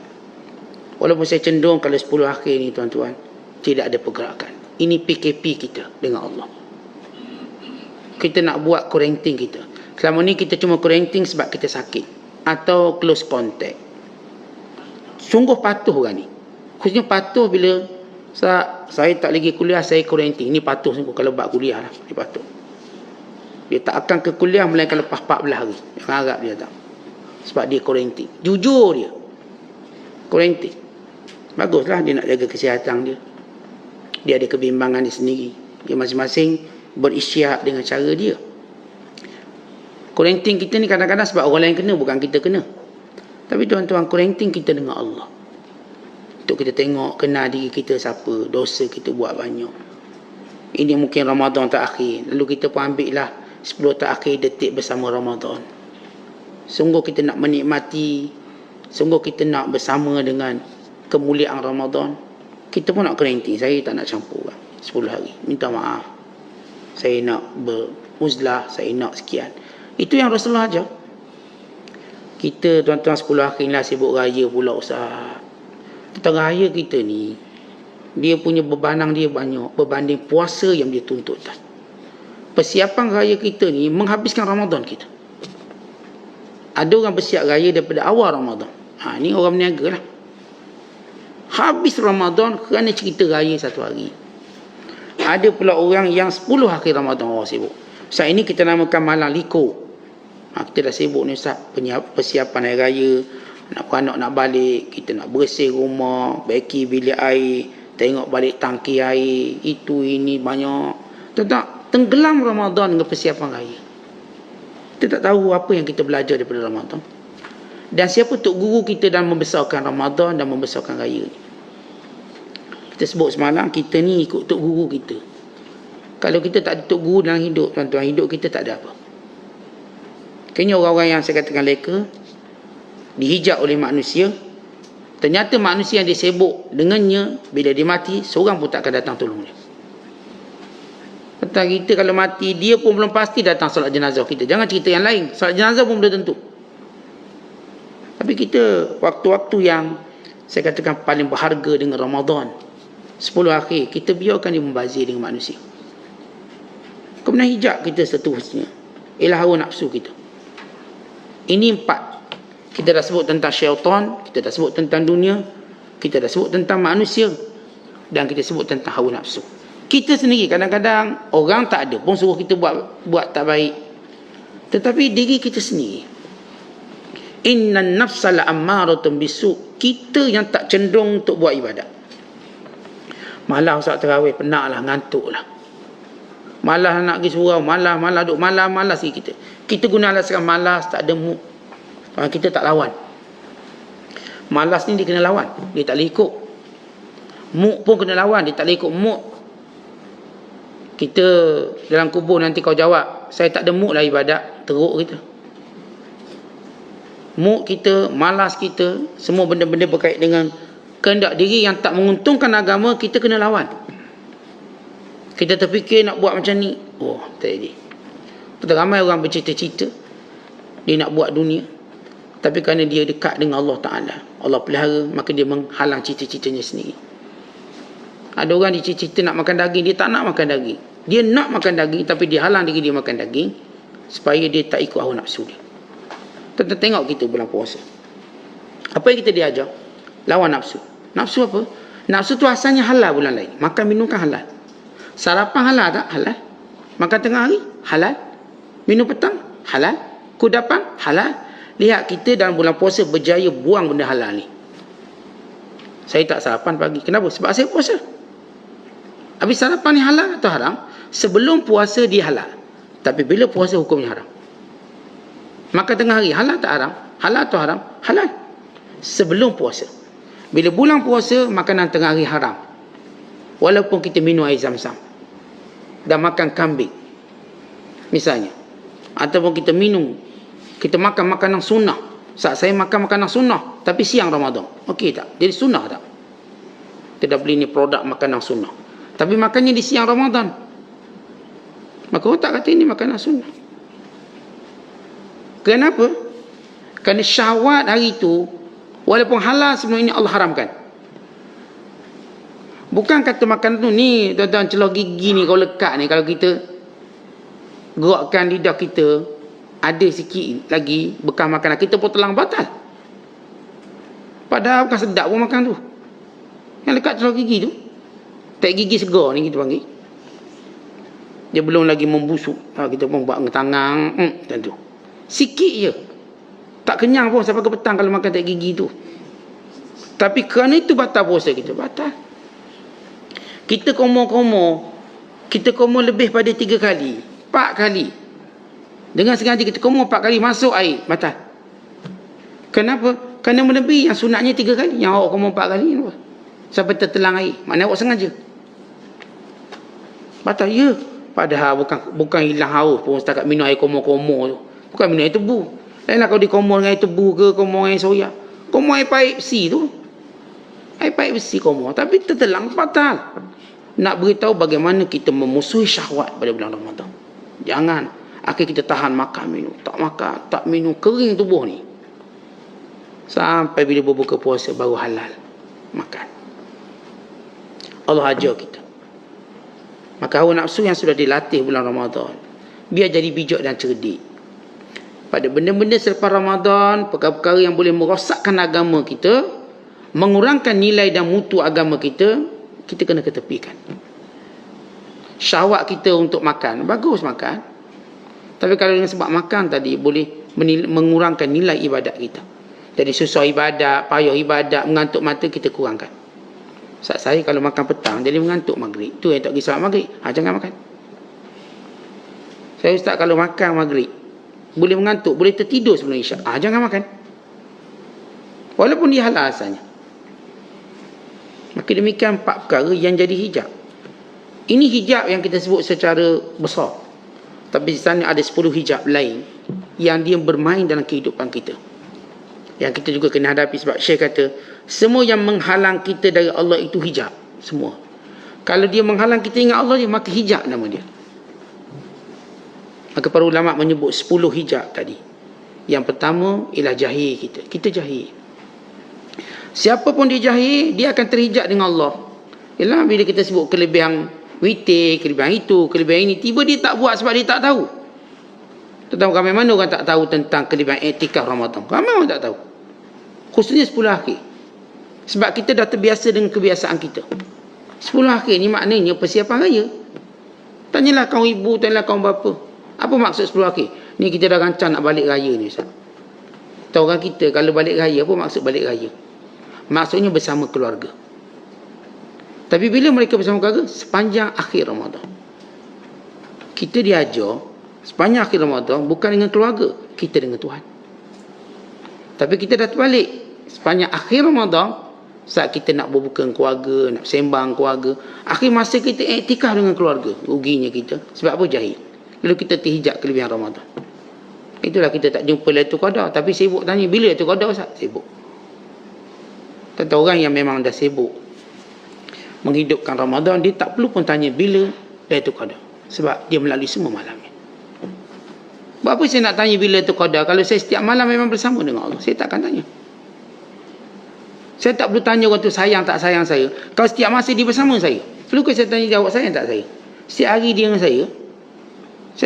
Walaupun saya cenderung kalau 10 akhir ni tuan-tuan, tidak ada pergerakan. Ini PKP kita dengan Allah. Kita nak buat quarantine kita. Selama ni kita cuma quarantine sebab kita sakit atau close contact. Sungguh patuh orang ni. Khususnya patuh bila saya tak lagi kuliah, saya quarantine. Ini patuh sungguh kalau buat kuliah lah. Ini patuh. Dia tak akan ke kuliah melainkan lepas 14 hari. Yang harap dia tak. Sebab dia kuarantin. Jujur dia. Kuarantin. Baguslah dia nak jaga kesihatan dia. Dia ada kebimbangan dia sendiri. Dia masing-masing berisytihad dengan cara dia. Kuarantin kita ni kadang-kadang sebab orang lain kena, bukan kita kena. Tapi tuan-tuan, kuarantin kita dengan Allah. Untuk kita tengok, kenal diri kita siapa, dosa kita buat banyak. Ini mungkin Ramadan terakhir. Lalu kita pun ambil lah 10 terakhir detik bersama Ramadan. Sungguh kita nak menikmati, sungguh kita nak bersama dengan kemuliaan Ramadan. Kita pun nak kuarantin. Saya tak nak campur 10 hari. Minta maaf. Saya nak beruzlah, saya nak sekian. Itu yang Rasulullah ajar. Kita tuan-tuan 10 hari lah sibuk raya pula Ustaz. Tentang raya kita ni, dia punya bebanang dia banyak berbanding puasa yang dia tuntut. Persiapan raya kita ni menghabiskan Ramadan kita. Ada orang bersiap raya daripada awal Ramadan. Ni orang berniaga lah. Habis Ramadan kerana cerita raya satu hari. Ada pula orang yang 10 hari Ramadan orang sibuk. Saat ini kita namakan malam liko. Kita dah sibuk ni Ustaz, persiapan hari raya, anak-anak nak balik, kita nak bersih rumah, baiki bilik air, tengok balik tangki air, itu ini banyak. Tak tenggelam Ramadan dengan persiapan raya. Kita tak tahu apa yang kita belajar daripada Ramadan. Dan siapa tok guru kita dalam membesarkan Ramadan dan membesarkan raya ni. Kita sebut semalam, kita ni ikut tok guru kita. Kalau kita tak ada tok guru dalam hidup, tuan-tuan, hidup kita tak ada apa. Kayaknya orang-orang yang saya katakan leka, dihijab oleh manusia, ternyata manusia yang dia sibuk dengannya, bila dia mati, seorang pun tak akan datang tolong dia. Tentang kita kalau mati, dia pun belum pasti datang solat jenazah kita. Jangan cerita yang lain, solat jenazah pun belum tentu. Tapi kita, waktu-waktu yang saya katakan paling berharga dengan Ramadan, 10 akhir, kita biarkan dia membazir dengan manusia. Kemudian hijab kita seterusnya, ialah hawa nafsu kita. Ini 4. Kita dah sebut tentang syaitan, kita dah sebut tentang dunia, kita dah sebut tentang manusia, dan kita sebut tentang hawa nafsu. Kita sendiri kadang-kadang orang tak ada pun suruh kita buat tak baik. Tetapi diri kita sendiri, innan nafsa la'ammaratun bisu', kita yang tak cenderung untuk buat ibadat. Malah Ustaz tarawih penatlah, ngantuklah. Malas nak pergi surau, malas duk malas sikit kita. Kita guna alasan malas, tak ada mood. Kita tak lawan. Malas ni dia kena lawan, dia tak boleh ikut. Mood pun kena lawan, dia tak boleh ikut mood. Kita dalam kubur nanti kau jawab, saya tak ada mood lah ibadat, teruk kita. Mood kita, malas kita, semua benda-benda berkait dengan kehendak diri yang tak menguntungkan agama, kita kena lawan. Kita terfikir nak buat macam ni, tak jadi. Ramai orang bercita-cita dia nak buat dunia, tapi kerana dia dekat dengan Allah Ta'ala, Allah pelihara, maka dia menghalang cita-citanya sendiri. Ada orang dia cita-cita nak makan daging, dia tak nak makan daging. Dia nak makan daging, tapi dia halang diri dia makan daging supaya dia tak ikut hawa nafsu dia. Tengok kita bulan puasa, apa yang kita diajar? Lawan nafsu. Nafsu apa? Nafsu tu asalnya halal bulan lain. Makan minum kan halal. Sarapan halal tak? Halal. Makan tengah hari? Halal. Minum petang? Halal. Kudapan? Halal. Lihat kita dalam bulan puasa berjaya buang benda halal ni. Saya tak sarapan pagi. Kenapa? Sebab saya puasa. Habis sarapan ni halal atau haram? Sebelum puasa dia halal. Tapi bila puasa hukumnya haram. Makan tengah hari halal tak haram? Halal atau haram? Halal. Sebelum puasa. Bila bulan puasa, makanan tengah hari haram. Walaupun kita minum air zam-zam dan makan kambing misalnya, ataupun kita makan makanan sunnah. Saat saya makan makanan sunnah tapi siang Ramadan, okey tak? Jadi sunnah tak? Kita beli ni produk makanan sunnah, tapi makannya di siang Ramadan, maka orang tak kata ini makanan sunnah. Kenapa? Kerana syahwat hari itu, walaupun halal sebelum ini Allah haramkan. Bukan kata makan tu ni, tuan-tuan, celah gigi ni kalau lekat ni, kalau kita gerakkan lidah kita, ada sikit lagi bekas makanan, kita pun telang batal. Padahal bukan sedap pun makan tu. Yang lekat celah gigi tu, tak gigi segar ni kita panggil. Dia belum lagi membusuk. Kita pun buat dengan tangan. Macam tu. Sikit je. Tak kenyang pun sampai ke petang kalau makan tak gigi tu. Tapi kerana itu batal puasa kita. Batal. Kita komo-komo. Kita komo lebih pada 3 kali. 4 kali. Dengan sengaja kita komo 4 kali masuk air. Batal. Kenapa? Kerana melebihi yang sunatnya 3 kali. Yang awak komo 4 kali. Kenapa? Sampai tertelang air. Maknanya awak sengaja. Batal. Ya. Padahal bukan hilang haus pun setakat minum air komo-komo tu. Bukan minum air tebu. Lainlah kalau dikomo dengan air tebu ke, komo air soya. Komo air paip besi tu. Air paip besi komo. Tapi tertelang batal. Nak beritahu bagaimana kita memusuhi syahwat pada bulan Ramadan. Jangan. Akhir kita tahan makan minum. Tak makan, tak minum. Kering tubuh ni. Sampai bila berbuka puasa baru halal makan. Allah ajar kita. Maka hawa nafsu yang sudah dilatih bulan Ramadan, biar jadi bijak dan cerdik. Pada benda-benda selepas Ramadan, perkara-perkara yang boleh merosakkan agama kita, mengurangkan nilai dan mutu agama kita, kita kena ketepikan. Syahwat kita untuk makan, bagus makan. Tapi kalau dengan sebab makan tadi, boleh mengurangkan nilai ibadat kita. Jadi susah ibadat, payah ibadat, mengantuk mata, kita kurangkan. Saat saya kalau makan petang, jadi mengantuk maghrib. Tu yang tak pergi salat maghrib. Jangan makan. Saya ustaz kalau makan maghrib, boleh mengantuk, boleh tertidur sebelum isyak. Jangan makan. Walaupun dia halal asalnya. Maka demikian 4 perkara yang jadi hijab. Ini hijab yang kita sebut secara besar. Tapi di sana ada 10 hijab lain yang dia bermain dalam kehidupan kita. Yang kita juga kena hadapi sebab Syekh kata, semua yang menghalang kita dari Allah itu hijab. Semua. Kalau dia menghalang kita ingat Allah, maka hijab nama dia. Maka para ulama menyebut 10 hijab tadi. Yang pertama ialah jahil kita. Kita jahil. Siapa pun dia jahil, dia akan terhijab dengan Allah. Ialah bila kita sebut kelebihan witir, kelebihan itu, kelebihan ini, tiba dia tak buat sebab dia tak tahu. Tentang ramai mana orang tak tahu tentang kelebihan iktikaf Ramadan. Ramai orang tak tahu. Khususnya 10 akhir. Sebab kita dah terbiasa dengan kebiasaan kita. 10 akhir ni maknanya persiapan raya. Tanyalah kaum ibu, tanyalah kaum bapa. Apa maksud 10 akhir? Ni kita dah rancang nak balik raya ni Ustaz. Tahu orang kita kalau balik raya, apa maksud balik raya? Maksudnya bersama keluarga. Tapi bila mereka bersama keluarga? Sepanjang akhir Ramadan. Kita diajar sepanjang akhir Ramadan bukan dengan keluarga, kita dengan Tuhan. Tapi kita dah terbalik. Sepanjang akhir Ramadan, saat kita nak berbuka dengan keluarga, nak sembang keluarga, akhir masa kita iktikaf dengan keluarga, ruginya kita. Sebab apa? Jahil. Lalu kita terhijab kelebihan Ramadan. Itulah kita tak jumpa Lailatul Qadar. Tapi sibuk tanya, bila Lailatul Qadar Ustaz? Sibuk. Tentang orang yang memang dah sibuk menghidupkan Ramadan, dia tak perlu pun tanya bila Lailatul Qadar. Sebab dia melalui semua malamnya. Buat apa saya nak tanya bila Lailatul Qadar kalau saya setiap malam memang bersama dengan Allah? Saya takkan tanya. Saya tak perlu tanya orang tu sayang tak sayang saya. Kalau setiap masa dia bersama saya, perlukah saya tanya dia awak sayang tak saya? Setiap hari dia dengan saya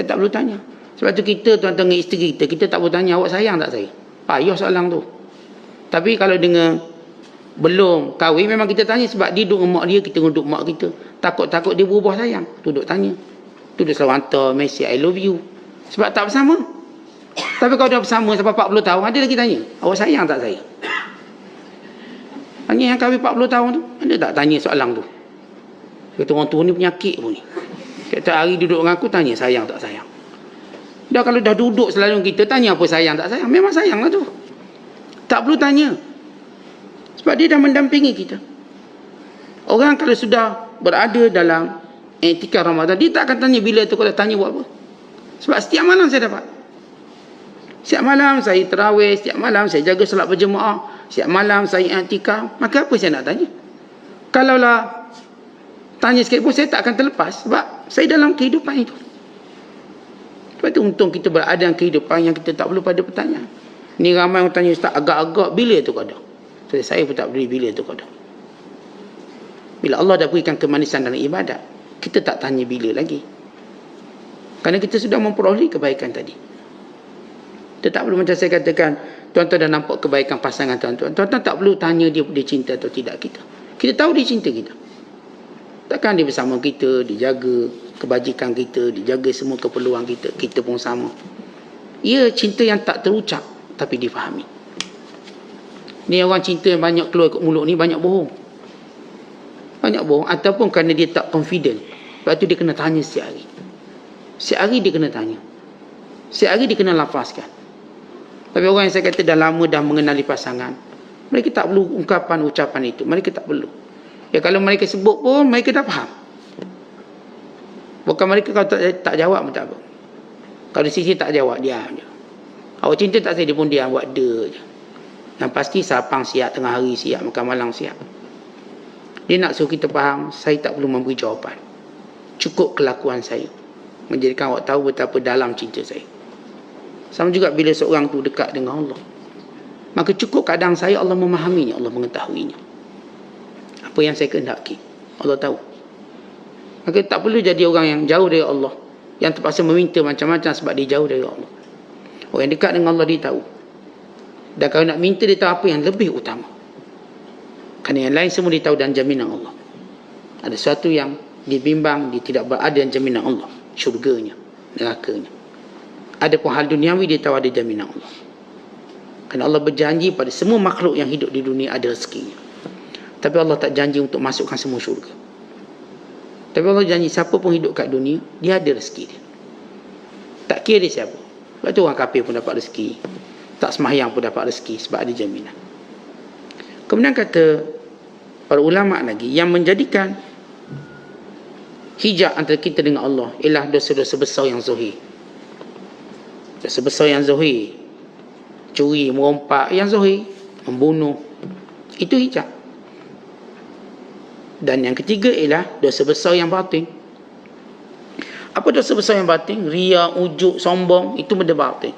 tak perlu tanya. Sebab tu kita tuan-tuan dengan isteri kita, kita tak perlu tanya awak sayang tak saya. Payah soalan tu. Tapi kalau dengan belum kahwin, memang kita tanya sebab dia duduk dengan mak dia, kita duduk mak kita. Takut-takut dia berubah sayang. Duduk tanya. Duduk selalu hantar mesej I love you. Sebab tak bersama. Tapi kalau dah bersama sampai 40 tahun, ada lagi tanya, awak sayang tak saya? Tanya yang kahwin 40 tahun tu, ada tak tanya soalan tu? Kata orang tua ni penyakit pun ni. Kata hari duduk dengan aku, tanya sayang tak sayang. Dah kalau dah duduk selalu kita, tanya apa sayang tak sayang. Memang sayang lah tu. Tak perlu tanya. Sebab dia dah mendampingi kita. Orang kalau sudah berada dalam iktikaf Ramadan, dia tak akan tanya bila tu, kalau tanya buat apa. Sebab setiap malam saya dapat. Setiap malam saya tarawih, setiap malam saya jaga solat berjemaah, setiap malam saya iktikaf. Maka apa saya nak tanya? Kalaulah tanya sikit pun saya tak akan terlepas. Sebab saya dalam kehidupan itu. Sebab itu untung kita berada dalam kehidupan yang kita tak perlu pada pertanyaan. Ni ramai orang tanya, Ustaz, agak-agak bila tu qada? Saya pun tak beri bila tu qada. Bila Allah dah berikan kemanisan dalam ibadat, kita tak tanya bila lagi. Kerana kita sudah memperoleh kebaikan tadi. Kita tak perlu macam saya katakan, tuan-tuan dah nampak kebaikan pasangan tuan-tuan. Tuan-tuan tak perlu tanya dia cinta atau tidak kita. Kita tahu dia cinta kita. Takkan dia bersama kita, dia jaga, kebajikan kita, dijaga semua keperluan kita, kita pun sama. Ia cinta yang tak terucap tapi difahami. Ni orang cinta yang banyak keluar kat mulut ni banyak bohong. Banyak bohong ataupun kerana dia tak confident. Lepas tu dia kena tanya setiap hari. Setiap hari dia kena tanya. Setiap hari dia kena lafazkan. Tapi orang yang saya kata dah lama dah mengenali pasangan, mereka tak perlu ucapan itu. Mereka tak perlu. Ya kalau mereka sebut pun mereka dah faham. Bukan mereka kalau tak jawab pun tak apa. Kalau di sisi tak jawab, diam je. Awak cinta tak saya, dia pun diam, buat dia je. Yang pasti sapang siap, tengah hari siap, makan malam siap. Dia nak suruh kita faham, saya tak perlu memberi jawapan. Cukup kelakuan saya menjadikan awak tahu betapa dalam cinta saya. Sama juga bila seorang tu dekat dengan Allah, maka cukup keadaan saya, Allah memahaminya, Allah mengetahuinya. Apa yang saya kehendaki, Allah tahu. Maka tak perlu jadi orang yang jauh dari Allah, yang terpaksa meminta macam-macam sebab dia jauh dari Allah. Orang yang dekat dengan Allah dia tahu. Dan kalau nak minta dia tahu apa yang lebih utama. Kerana yang lain semua dia tahu dan jaminan Allah. Ada sesuatu yang dia bimbang, dia tidak berada dalam jaminan Allah, syurganya, nerakanya. Ada pun hal duniawi dia tahu ada jaminan Allah. Kerana Allah berjanji pada semua makhluk yang hidup di dunia ada rezekinya. Tapi Allah tak janji untuk masukkan semua syurga. Tapi Allah janji siapa pun hidup kat dunia, dia ada rezeki dia. Tak kira dia siapa. Sebab tu orang kafir pun dapat rezeki, tak sembahyang pun dapat rezeki, sebab ada jaminan. Kemudian kata para ulama lagi, yang menjadikan hijab antara kita dengan Allah ialah dosa-dosa besar yang zahir. Dosa besar yang zahir, curi, merompak yang zahir, membunuh, itu hijab. Dan yang ketiga ialah dosa besar yang batin. Apa dosa besar yang batin? Ria, ujub, sombong, itu benda batin.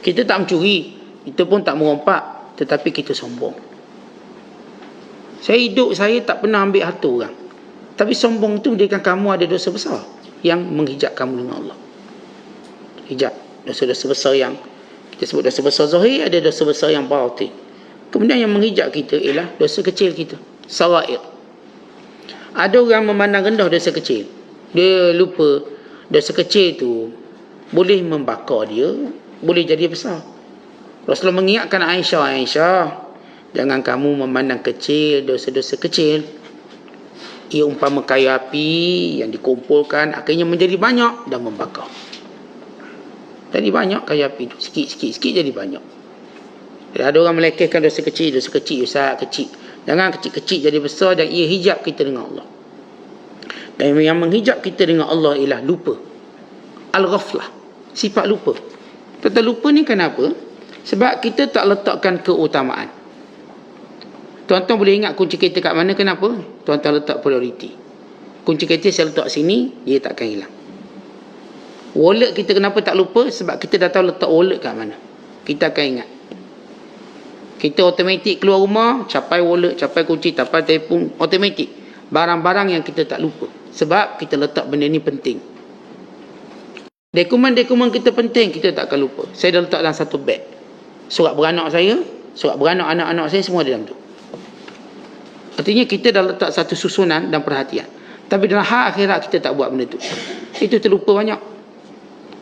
Kita tak mencuri, kita pun tak merompak, tetapi kita sombong. Saya hidup, saya tak pernah ambil harta orang, tapi sombong itu menjadikan kamu ada dosa besar yang menghijab kamu dengan Allah. Hijab, dosa-dosa besar yang kita sebut dosa besar zahir, ada dosa besar yang batin. Kemudian yang menghijab kita ialah dosa kecil kita, sarair. Ada orang memandang rendah dosa kecil. Dia lupa dosa kecil tu boleh membakar dia, boleh jadi besar. Rasulullah mengingatkan Aisyah, jangan kamu memandang kecil dosa-dosa kecil. Ia umpama kayu api yang dikumpulkan akhirnya menjadi banyak dan membakar. Jadi banyak kayu api tu, sikit jadi banyak. Dan ada orang melekehkan dosa kecil, Ustaz, kecil. Jangan kecil-kecil jadi besar, dan ia hijab kita dengan Allah. Dan yang menghijab kita dengan Allah ialah lupa. Al-ghaflah, sifat lupa. Tentang lupa ni kenapa? Sebab kita tak letakkan keutamaan. Tuan-tuan boleh ingat kunci kereta kat mana, kenapa? Tuan-tuan letak prioriti. Kunci kereta saya letak sini, dia takkan hilang. Wallet kita kenapa tak lupa? Sebab kita dah tahu letak wallet kat mana. Kita akan ingat. Kita automatik keluar rumah, capai wallet, capai kunci, capai telefon, automatik. Barang-barang yang kita tak lupa. Sebab kita letak benda ni penting. Dokumen-dokumen kita penting, kita tak akan lupa. Saya dah letak dalam satu beg. Surat beranak saya, surat beranak anak-anak saya, semua dalam tu. Artinya kita dah letak satu susunan dan perhatian. Tapi dalam hal akhirat kita tak buat benda tu. Itu terlupa banyak.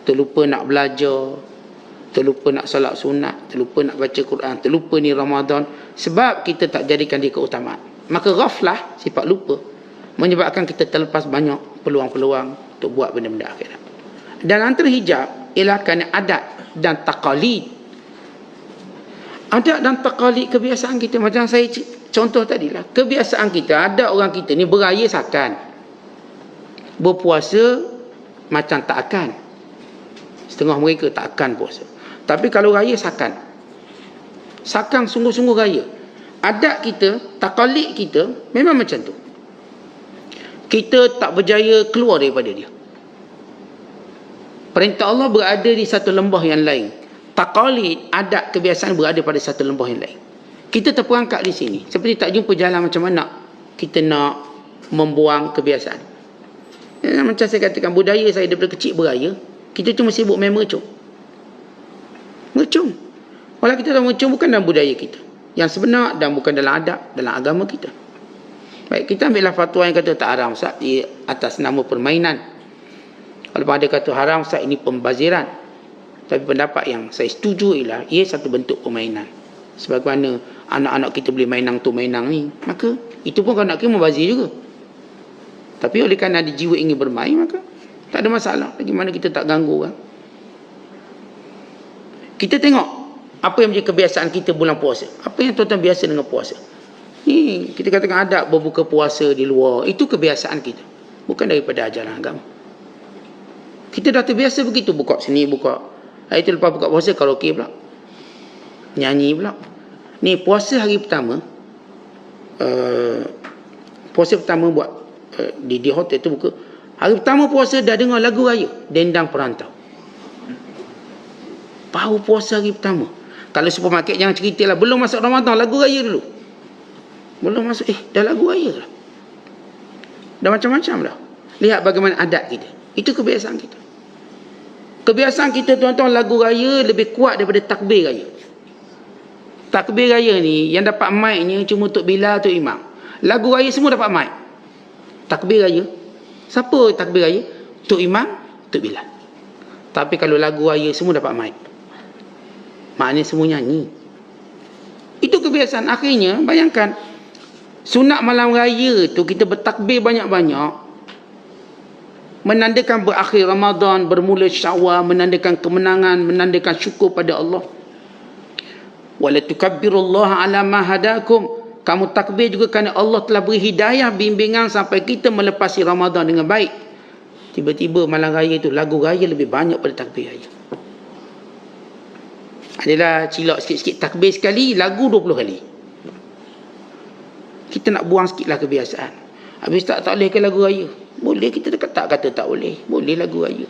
Terlupa nak belajar, terlupa nak salat sunat, terlupa nak baca Quran, terlupa ni Ramadan, sebab kita tak jadikan dia keutamaan. Maka ghaflah, sifat lupa, menyebabkan kita terlepas banyak peluang-peluang untuk buat benda-benda akhirat. Dan antara hijab ialah kerana adat dan taqalid. Adat dan taqalid, kebiasaan kita, macam saya contoh tadilah, kebiasaan kita, ada orang kita ni beraya sakan, berpuasa macam tak akan. Setengah mereka tak akan puasa. Tapi kalau raya sakan. Sakan sungguh-sungguh raya. Adat kita, taqalid kita memang macam tu. Kita tak berjaya keluar daripada dia. Perintah Allah berada di satu lembah yang lain. Taqalid, adat, kebiasaan berada pada satu lembah yang lain. Kita terperangkap di sini. Seperti tak jumpa jalan macam mana kita nak membuang kebiasaan. Ya, macam saya katakan, budaya saya daripada kecil beraya. Kita cuma sibuk main mercung. Mercung. Walau kita tahu mercung bukan dalam budaya kita yang sebenar dan bukan dalam adab, dalam agama kita. Baik, kita ambillah fatwa yang kata tak haram Ustaz di atas nama permainan. Kalau ada kata haram Ustaz ini pembaziran. Tapi pendapat yang saya setuju ialah ia satu bentuk permainan. Sebagaimana anak-anak kita boleh mainang tu mainang ni, maka itu pun kalau nak kira membazir juga. Tapi oleh kerana ada jiwa ingin bermain, maka tak ada masalah. Bagaimana kita tak ganggu kan? Kita tengok apa yang menjadi kebiasaan kita bulan puasa. Apa yang tuan-tuan biasa dengan puasa. Ni kita katakan adab berbuka puasa di luar. Itu kebiasaan kita. Bukan daripada ajaran agama. Kita dah terbiasa begitu. Buka sini, buka. Itu lepas buka puasa, karaoke pula. Nyanyi pula. Ni puasa hari pertama. Puasa pertama buat di hotel tu buka. Hari pertama puasa dah dengar lagu raya. Dendang Perantau. Baru puasa hari pertama. Kalau supermarket jangan cerita lah. Belum masuk Ramadan, lagu raya dulu. Belum masuk, dah lagu raya lah. Dah macam-macam dah. Lihat bagaimana adat kita. Itu kebiasaan kita. Kebiasaan kita tuan-tuan, lagu raya lebih kuat daripada takbir raya. Takbir raya ni, yang dapat mic-nya cuma Tok Bilal, Tok Imam. Lagu raya semua dapat mic. Takbir raya, siapa takbir raya? Tok Imam, Tok Bilal. Tapi kalau lagu raya semua dapat mic. Maknanya semua nyanyi. Itu kebiasaan. Akhirnya, bayangkan, sunat malam raya tu kita bertakbir banyak-banyak, menandakan berakhir Ramadan, bermula Syawal, menandakan kemenangan, menandakan syukur pada Allah. Wala tukabbirullaha ala ma hadakum. Kamu takbir juga kerana Allah telah beri hidayah, bimbingan sampai kita melepasi Ramadan dengan baik. Tiba-tiba malam raya tu lagu raya lebih banyak pada takbir raya. Adalah cilok sikit-sikit takbir sekali, lagu 20 kali. Kita nak buang sikitlah kebiasaan. Habis tak boleh ke lagu raya? Boleh, kita tak kata tak boleh. Boleh lagu raya.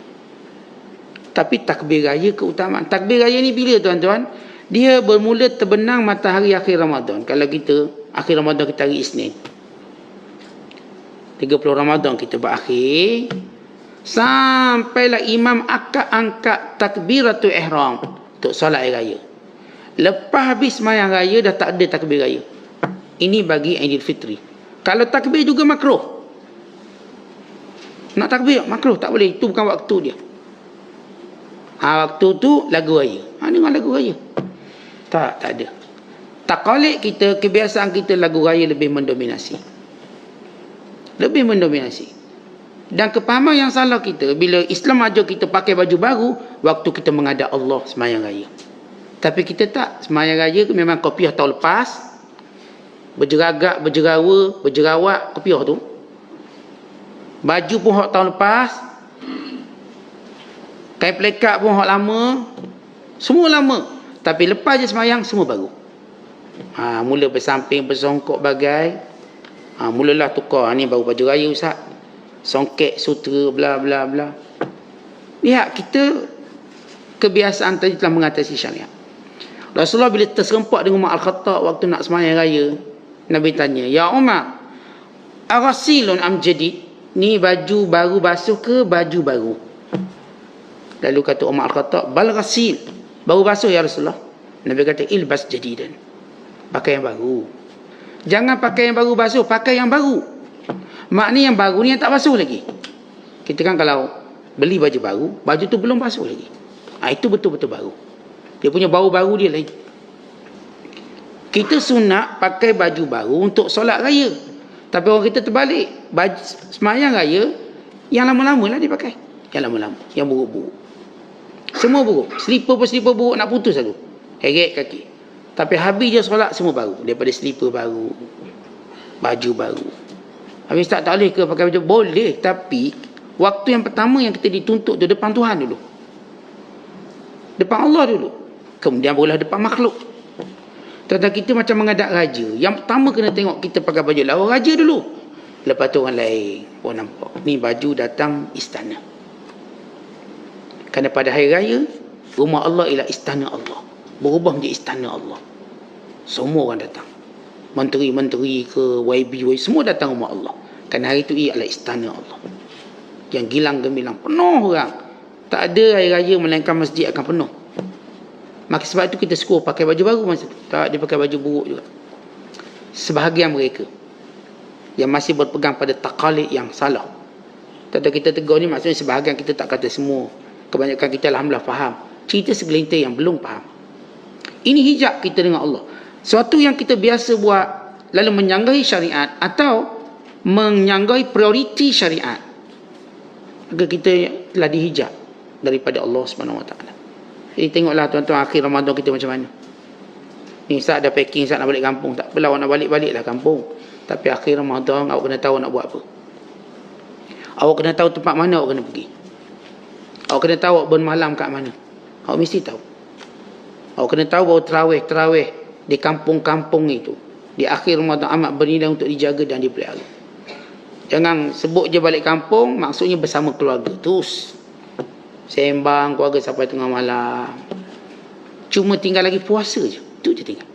Tapi takbir raya keutamaan. Takbir raya ni bila tuan-tuan? Dia bermula terbenang matahari akhir Ramadan. Kalau kita, akhir Ramadan kita hari Isnin. 30 Ramadan kita berakhir. Sampailah imam angkat takbiratul ihram untuk solat air raya. Lepas habis sembahyang raya dah tak ada takbir raya. Ini bagi Aidil Fitri. Kalau takbir juga makruh. Nak takbir makruh, tak boleh. Itu bukan waktu dia. Waktu tu lagu raya. Dengar lagu raya. Tak ada. Takalid kita, kebiasaan kita lagu raya lebih mendominasi. Lebih mendominasi. Dan kepahaman yang salah kita, bila Islam ajar kita pakai baju baru, waktu kita menghadap Allah sembahyang raya. Tapi kita tak. Sembahyang raya memang kopiah tahun lepas. Berjeragak, berjerawa, berjerawat, kopiah tu. Baju pun hak tahun lepas. Kain pelekat pun hak lama. Semua lama. Tapi lepas je sembahyang, semua baru. Mula bersamping, bersongkok bagai. Mulalah tukar. Ni baru baju raya Ustaz. Songkek, sutra, bla bla bla. Lihat, kita kebiasaan tadi telah mengatasi syariat. Rasulullah bila terserempak dengan Umar Al-Khattab waktu nak sembahyang raya, Nabi tanya, "Ya Umar, aghasilun am jadid?" Ni baju baru basuh ke baju baru? Lalu kata Umar Al-Khattab, "Bal ghasil." Baru basuh ya Rasulullah. Nabi kata, "Ilbas jadidan." Pakai yang baru. Jangan pakai yang baru basuh, pakai yang baru. Maknanya yang baru ni yang tak basuh lagi. Kita kan kalau beli baju baru, baju tu belum basuh lagi. Itu betul-betul baru. Dia punya bau baru dia lain. Kita sunat pakai baju baru untuk solat raya. Tapi orang kita terbalik. Baju sembahyang raya, yang lama-lama lah dia pakai. Yang lama-lama. Yang buruk-buruk. Semua buruk. Slipper pun slipper buruk nak putus satu. Heret kaki. Tapi habis dia solat semua baru. Daripada slipper baru. Baju baru. Habis tak boleh ke pakai baju? Boleh. Tapi waktu yang pertama yang kita dituntut tu depan Tuhan dulu. Depan Allah dulu. Kemudian barulah depan makhluk. Tuan-tuan, kita macam menghadap raja. Yang pertama kena tengok kita pakai baju lawa raja dulu. Lepas tu orang lain pun nampak. Ni baju datang istana. Kerana pada hari raya, rumah Allah ialah istana Allah. Berubah menjadi istana Allah. Semua orang datang. Menteri-menteri ke, YB, semua datang rumah Allah. Kerana hari itu ialah istana Allah. Yang gilang gemilang, penuh orang. Tak ada hari raya melainkan masjid akan penuh. Maka sebab itu kita suruh pakai baju baru masa tu. Tak, dia pakai baju buruk juga. Sebahagian mereka. yang masih berpegang pada taqalid yang salah. Tentang kita tegur ni maksudnya sebahagian kita tak kata semua. Kebanyakan kita alhamdulillah faham. Cerita segelintir yang belum faham. Ini hijab kita dengan Allah. Suatu yang kita biasa buat lalu menyanggai syariat atau menyanggai prioriti syariat, maka kita telah dihijab daripada Allah SWT. Jadi tengoklah tuan-tuan akhir Ramadan kita macam mana. Ni saat dah packing, saat nak balik kampung. Tak apalah awak nak balik-balik lah kampung. Tapi akhir Ramadan awak kena tahu nak buat apa. Awak kena tahu tempat mana awak kena pergi. Awak kena tahu awak bermalam kat mana. Awak mesti tahu. Awak kena tahu bahawa terawih di kampung-kampung itu di akhir Ramadan amat bernilai untuk dijaga dan dipelihara. Jangan sebut je balik kampung, maksudnya bersama keluarga. Terus sembang keluarga sampai tengah malam. Cuma tinggal lagi puasa je. Itu je tinggal.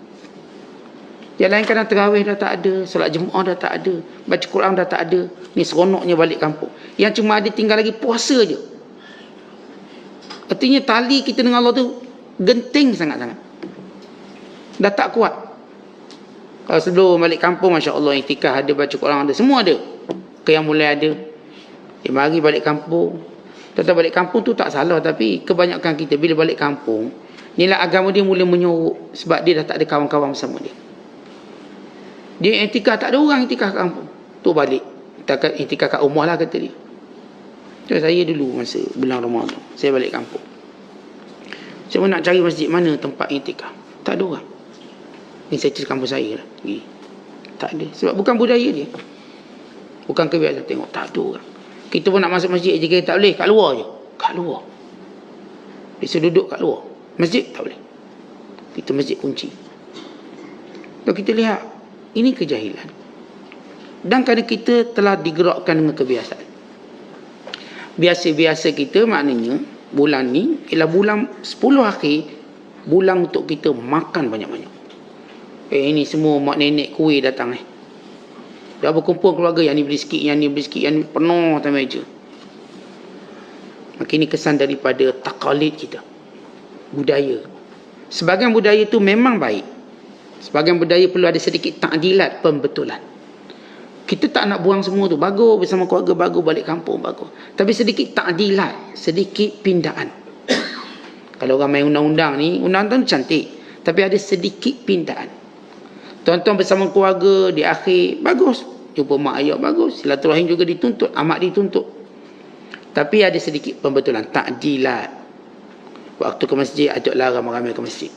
Yang lain kadang terawih dah tak ada, solat Jumaat dah tak ada, baca Quran dah tak ada. Ni seronoknya balik kampung. Yang cuma ada tinggal lagi puasa je. Artinya tali kita dengan Allah tu genting sangat-sangat. Dah tak kuat. Kalau sebelum balik kampung, Masya Allah, iktikaf ada, baca Quran ada, semua ada. Yang mulai ada. Dia mari balik kampung. Tentang balik kampung tu tak salah, tapi kebanyakan kita bila balik kampung, nilai agama dia mula menyorok sebab dia dah tak ada kawan-kawan bersama dia. Dia iktikaf, tak ada orang iktikaf kat kampung. Tu balik. Iktikaf kat rumah lah kata dia. So, saya dulu masa bulan Ramadan, saya balik kampung. Saya nak cari masjid mana tempat iktikaf. Tak ada orang. Ni saya cerita kampung saya lah. Tak ada. Sebab bukan budaya dia. Bukan kebiasaan tengok. Tak ada orang. Kita pun nak masuk masjid je kita tak boleh. Kat luar je. Kat luar. Dia suruh duduk kat luar. Masjid tak boleh. Kita masjid kunci. Kalau kita lihat, ini kejahilan. Dan kerana kita telah digerakkan dengan kebiasaan. Biasa-biasa kita maknanya bulan ni ialah bulan 10 akhir, bulan untuk kita makan banyak-banyak. Ini semua mak nenek kuih datang dah berkumpul keluarga, yang ni beli sikit, yang ni beli sikit, yang ni penuh atas meja. Maka ini kesan daripada taqalid kita, budaya. Sebahagian budaya itu memang baik. Sebahagian budaya perlu ada sedikit ta'dilat, pembetulan. Kita tak nak buang semua tu. Bagus bersama keluarga, bagus balik kampung, bagus. Tapi sedikit ta'dilat, sedikit pindaan. Kalau orang main undang-undang ni, undang-undang cantik, tapi ada sedikit pindaan. Tuan-tuan bersama keluarga di akhir, bagus. Jumpa mak ayah, bagus. Silaturahim juga dituntut, amat dituntut. Tapi ada sedikit pembetulan, ta'dilat. Waktu ke masjid, ajaklah ramai-ramai ke masjid.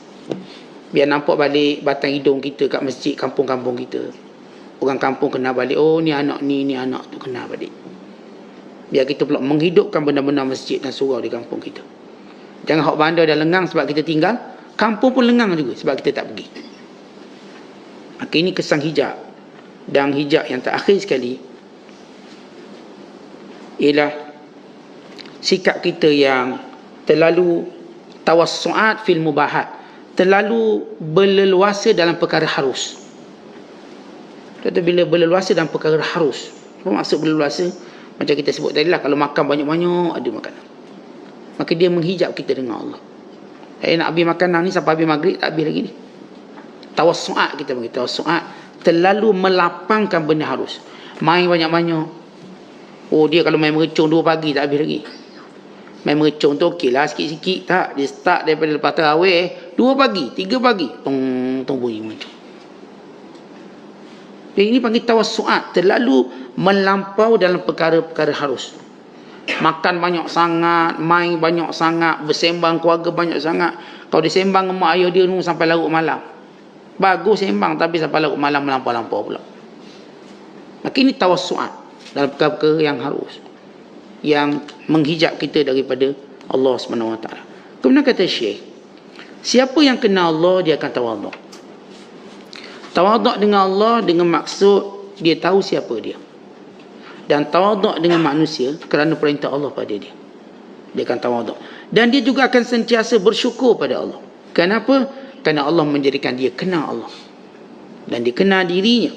Biar nampak balik batang hidung kita kat masjid kampung-kampung kita. Orang kampung kenal balik, oh ni anak ni anak tu kenal balik. Biar kita pula menghidupkan benda-benda masjid dan surau di kampung kita. Jangan hak bandar dah lengang sebab kita tinggal, kampung pun lengang juga sebab kita tak pergi. Maka ini kesan hijab. Dan hijab yang terakhir sekali ialah sikap kita yang terlalu tawassu'at fil mubahat, terlalu berleluasa dalam perkara harus. Kata bila berleluasa dalam perkara harus, apa maksud berleluasa? Macam kita sebut tadi lah, kalau makan banyak-banyak ada makanan, maka dia menghijab kita dengan Allah. Nak habis makanan ni sampai habis maghrib tak habis lagi ni. Tawassu'at kita panggil, tawassu'at, terlalu melapangkan benda harus. Main banyak-banyak. Oh dia kalau main merecung 2 pagi tak habis lagi. Main merecung tu okey lah, sikit-sikit. Tak, dia start daripada lepas tarawih 2 pagi, 3 pagi, tong bunyi macam. Jadi ini panggil tawassu'at, terlalu melampau dalam perkara-perkara harus. Makan banyak sangat, main banyak sangat, bersembang keluarga banyak sangat. Kalau dia sembang dengan mak ayah dia sampai larut malam. Bagus sembang, tapi sampai larut malam melampau-lampau pula. Maka ini tawassu'at dalam perkara-perkara yang harus, yang menghijab kita daripada Allah SWT. Kemudian kata Syekh, siapa yang kenal Allah, dia akan tawaduk. Tawaduk dengan Allah dengan maksud dia tahu siapa dia. Dan tawaduk dengan manusia kerana perintah Allah pada dia. Dia akan tawaduk. Dan dia juga akan sentiasa bersyukur pada Allah. Kenapa? Kerana Allah menjadikan dia kenal Allah. Dan dia kenal dirinya.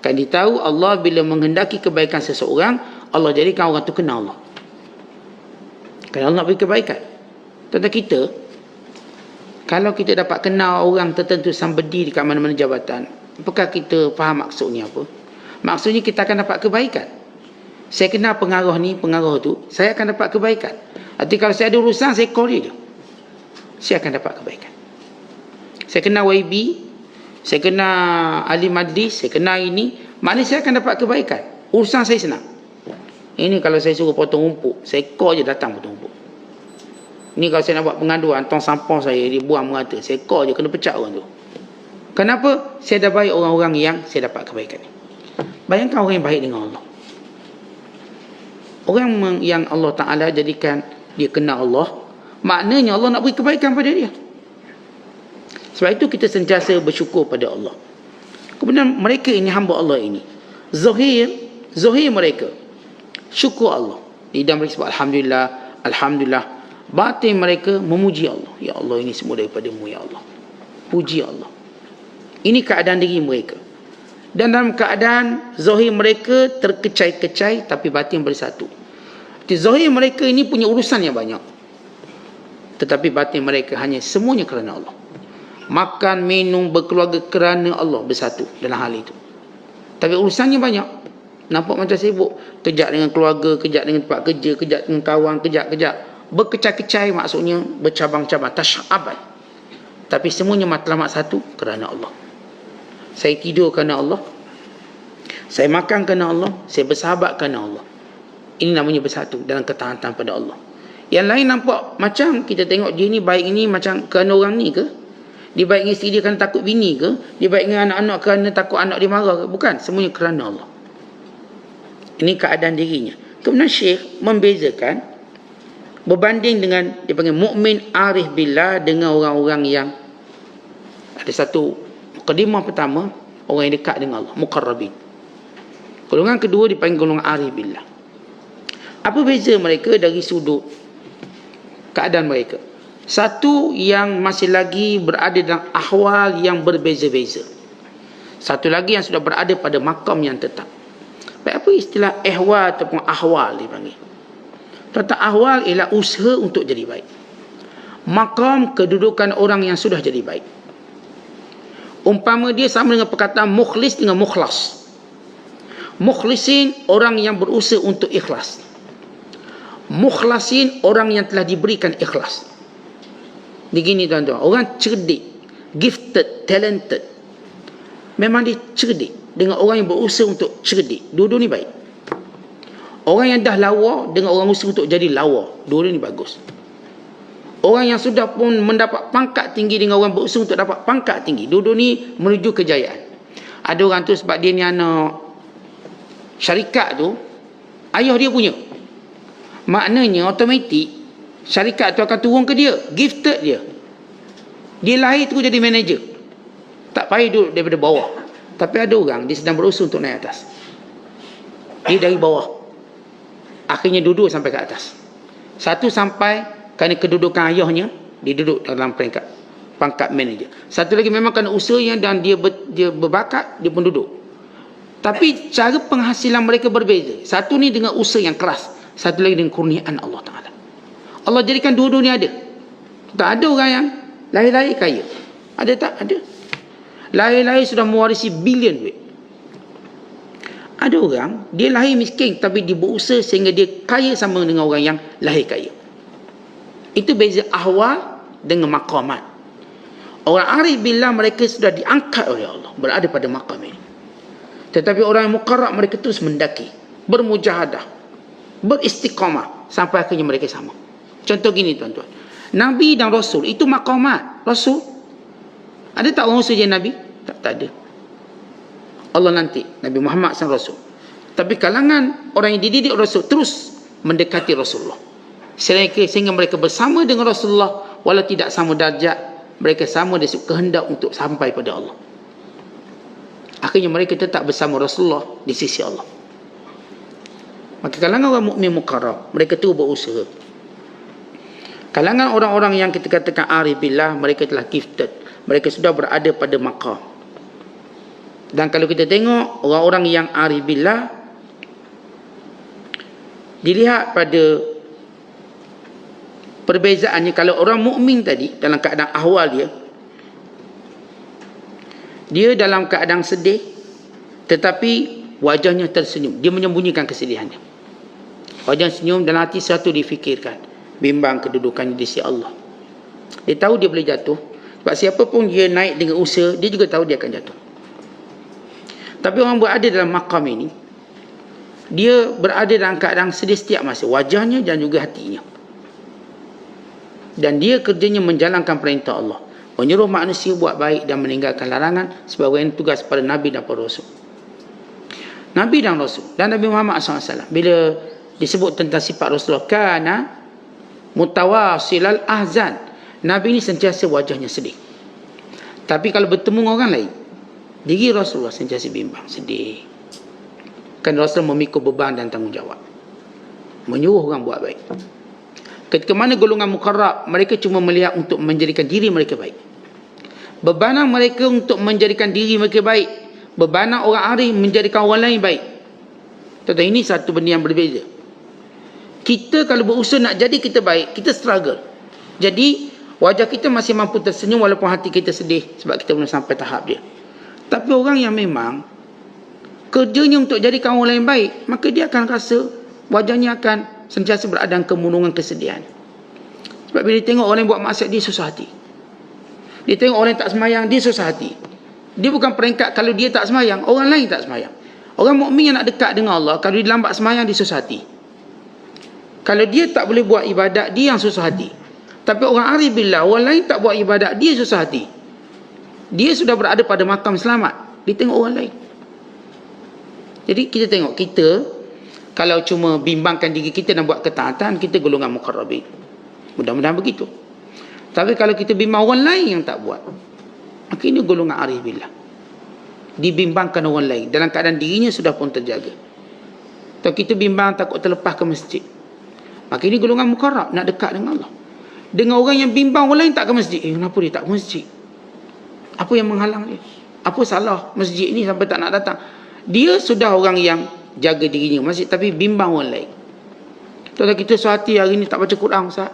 Kan dia tahu Allah bila menghendaki kebaikan seseorang, Allah jadikan orang tu kenal Allah. Kerana Allah nak beri kebaikan. Tentang kita, kalau kita dapat kenal orang tertentu somebody dekat mana-mana jabatan, apakah kita faham maksudnya apa? Maksudnya kita akan dapat kebaikan. Saya kenal pengaruh ni, pengaruh tu, saya akan dapat kebaikan. Arti kalau saya ada urusan, saya call dia, saya akan dapat kebaikan. Saya kenal YB, saya kenal ahli majlis, saya kenal ini, maknanya saya akan dapat kebaikan. Urusan saya senang. Ini kalau saya suruh potong rumput, saya call je datang potong rumput. Ini kalau saya nak buat pengaduan, tong sampah saya dibuang merata, saya call je, kena pecat orang tu. Kenapa? Saya dah baik orang-orang yang saya dapat kebaikan ni. Bayangkan orang yang baik dengan Allah. Orang yang Allah Ta'ala jadikan dia kenal Allah, maknanya Allah nak beri kebaikan pada dia. Sebab itu kita sentiasa bersyukur pada Allah. Kemudian mereka ini, hamba Allah ini, Zahir mereka syukur Allah. Lidah mereka sebut Alhamdulillah, Alhamdulillah. Batin mereka memuji Allah. Ya Allah, ini semua daripada-Mu, Ya Allah. Puji Allah. Ini keadaan diri mereka. Dan dalam keadaan zahir mereka terkecai-kecai, tapi batin bersatu. Jadi zahir mereka ini punya urusan yang banyak, tetapi batin mereka hanya semuanya kerana Allah. Makan, minum, berkeluarga kerana Allah, bersatu dalam hal itu. Tapi urusannya banyak. Nampak macam sibuk. Kejap dengan keluarga, kejap dengan tempat kerja, kejap dengan kawan, kejap. Berkecai-kecai, maksudnya bercabang-cabang, tasya'aban. Tapi semuanya matlamat satu, kerana Allah. Saya tidur kerana Allah, saya makan kerana Allah, saya bersahabat kerana Allah. Ini namanya bersatu dalam ketaatan pada Allah. Yang lain nampak macam kita tengok dia ni baik ini macam kerana orang ni ke? Dia baik dengan isteri dia kerana takut bini ke? Dia baik dengan anak-anak kerana takut anak dia marah ke? Bukan, semuanya kerana Allah. Ini keadaan dirinya. Kemudian Syekh membezakan, berbanding dengan dia panggil mukmin arif billah dengan orang-orang yang ada satu mukadimah pertama, orang yang dekat dengan Allah, muqarrabin. Golongan kedua dipanggil golongan arif billah. Apa beza mereka dari sudut keadaan mereka? Satu yang masih lagi berada dalam ahwal yang berbeza-beza. Satu lagi yang sudah berada pada makam yang tetap. Baik, apa istilah ihwal ataupun ahwal dipanggil? Tentang ahwal ialah usaha untuk jadi baik. Makam kedudukan orang yang sudah jadi baik. Umpama dia sama dengan perkataan mukhlis dengan mukhlas. Mukhlisin, orang yang berusaha untuk ikhlas. Mukhlasin, orang yang telah diberikan ikhlas. Begini tuan-tuan, orang cerdik, gifted, talented, memang dia cerdik. Dengan orang yang berusaha untuk cerdik, dua-dua ni baik. Orang yang dah lawa dengan orang usaha untuk jadi lawa, dua-dua ni bagus. Orang yang sudah pun mendapat pangkat tinggi dengan orang berusaha untuk dapat pangkat tinggi, dua-dua ni menuju kejayaan. Ada orang tu sebab dia ni anak syarikat tu, ayah dia punya, maknanya automatik syarikat tu akan turun ke dia, gifted dia. Dia lahir tu jadi manager, tak payah duduk daripada bawah. Tapi ada orang dia sedang berusaha untuk naik atas, dia dari bawah akhirnya duduk sampai ke atas. Satu sampai kerana kedudukan ayahnya, dia duduk dalam pangkat manager. Satu lagi memang kerana usahanya dan dia berbakat, dia pun duduk. Tapi cara penghasilan mereka berbeza. Satu ni dengan usaha yang keras, satu lagi dengan kurniaan Allah Ta'ala. Allah jadikan dua-dua ni ada. Tak ada orang yang lahir-lahir kaya. Ada tak? Ada. Lahir-lahir sudah mewarisi bilion duit. Ada orang, dia lahir miskin tapi dia berusaha sehingga dia kaya sama dengan orang yang lahir kaya. Itu beza ahwal dengan maqamat. Orang arif billah mereka sudah diangkat oleh Allah, berada pada maqam ini. Tetapi orang yang muqarrab mereka terus mendaki, bermujahadah, beristiqamah sampai akhirnya mereka sama. Contoh gini tuan-tuan, Nabi dan Rasul itu maqamat. Rasul, ada tak orang usul jadi Nabi? Tak ada. Allah nanti Nabi Muhammad sang Rasul. Tapi kalangan orang yang dididik Rasul terus mendekati Rasulullah, sehingga mereka bersama dengan Rasulullah, walau tidak sama darjat, mereka sama dari kehendak untuk sampai pada Allah. Akhirnya mereka tetap bersama Rasulullah di sisi Allah. Maka kalangan orang mukmin muqarrab, mereka tu berusaha. Kalangan orang-orang yang kita katakan arif billah, mereka telah gifted, mereka sudah berada pada maqam. Dan kalau kita tengok orang-orang yang arif billah, dilihat pada perbezaannya. Kalau orang mukmin tadi dalam keadaan ahwal dia dalam keadaan sedih, tetapi wajahnya tersenyum. Dia menyembunyikan kesedihannya. Wajah senyum dalam hati satu difikirkan, bimbang kedudukannya di sisi Allah. Dia tahu dia boleh jatuh. Sebab siapa pun dia naik dengan usaha, dia juga tahu dia akan jatuh. Tapi orang berada dalam makam ini, dia berada dalam keadaan sedih setiap masa, wajahnya dan juga hatinya. Dan dia kerjanya menjalankan perintah Allah, menyuruh manusia buat baik dan meninggalkan larangan sebagai tugas pada Nabi dan para Rasul. Nabi dan Rasul dan Nabi Muhammad SAW, bila disebut tentang sifat Rasulullah, kana mutawasilal ahzan, Nabi ini sentiasa wajahnya sedih. Tapi kalau bertemu orang lain, diri Rasulullah sentiasa bimbang, sedih. Kan Rasulullah memikul beban dan tanggungjawab, menyuruh orang buat baik. Ketika mana golongan mukarrab, mereka cuma melihat untuk menjadikan diri mereka baik. Bebanan mereka untuk menjadikan diri mereka baik, bebanan orang arif menjadikan orang lain baik. Tetapi ini satu benda yang berbeza. Kita kalau berusaha nak jadi kita baik, kita struggle. Jadi wajah kita masih mampu tersenyum walaupun hati kita sedih sebab kita belum sampai tahap dia. Tapi orang yang memang kerjanya untuk jadikan orang lain baik, maka dia akan rasa wajahnya akan sentiasa berada dalam kemurungan kesedihan. Sebab bila dia tengok orang yang buat maksiat, dia susah hati. Dia tengok orang yang tak semayang, dia susah hati. Dia bukan peringkat kalau dia tak semayang, orang lain tak semayang. Orang mukmin yang nak dekat dengan Allah, kalau dia lambat semayang, dia susah hati. Kalau dia tak boleh buat ibadat, dia yang susah hati. Tapi orang arif billah, orang lain tak buat ibadat, dia susah hati. Dia sudah berada pada makam selamat, dia tengok orang lain. Jadi kita tengok, kita kalau cuma bimbangkan diri kita dan buat ketaatan, kita golongan muqarrabin. Mudah-mudahan begitu. Tapi kalau kita bimbang orang lain yang tak buat, maka ini golongan arif billah. Dibimbangkan orang lain dalam keadaan dirinya sudah pun terjaga. Atau kita bimbang takut terlepas ke masjid, maka ini golongan muqarrab, nak dekat dengan Allah. Dengan orang yang bimbang orang lain tak ke masjid, kenapa dia tak ke masjid? Apa yang menghalang dia? Apa salah masjid ni sampai tak nak datang? Dia sudah orang yang jaga dirinya masjid, tapi bimbang orang lain. Kalau kita suhati hari ni tak baca Quran, Ustaz,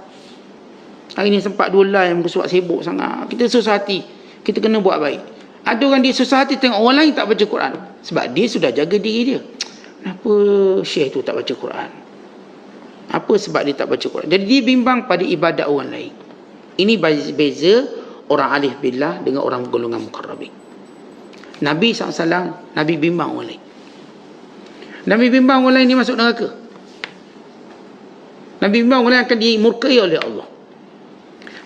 hari ni sempat 2 live sebab sibuk sangat, kita susah hati, kita kena buat baik. Ada orang dia susah hati tengok orang lain tak baca Quran, sebab dia sudah jaga diri dia. Kenapa syekh tu tak baca Quran? Apa sebab dia tak baca Quran? Jadi dia bimbang pada ibadat orang lain. Ini beza orang alif billah dengan orang golongan muqarrabin. Nabi SAW, Nabi bimbang orang lain. Nabi bimbang orang lain ni masuk neraka. Nabi bimbang orang lain akan dimurkai oleh Allah.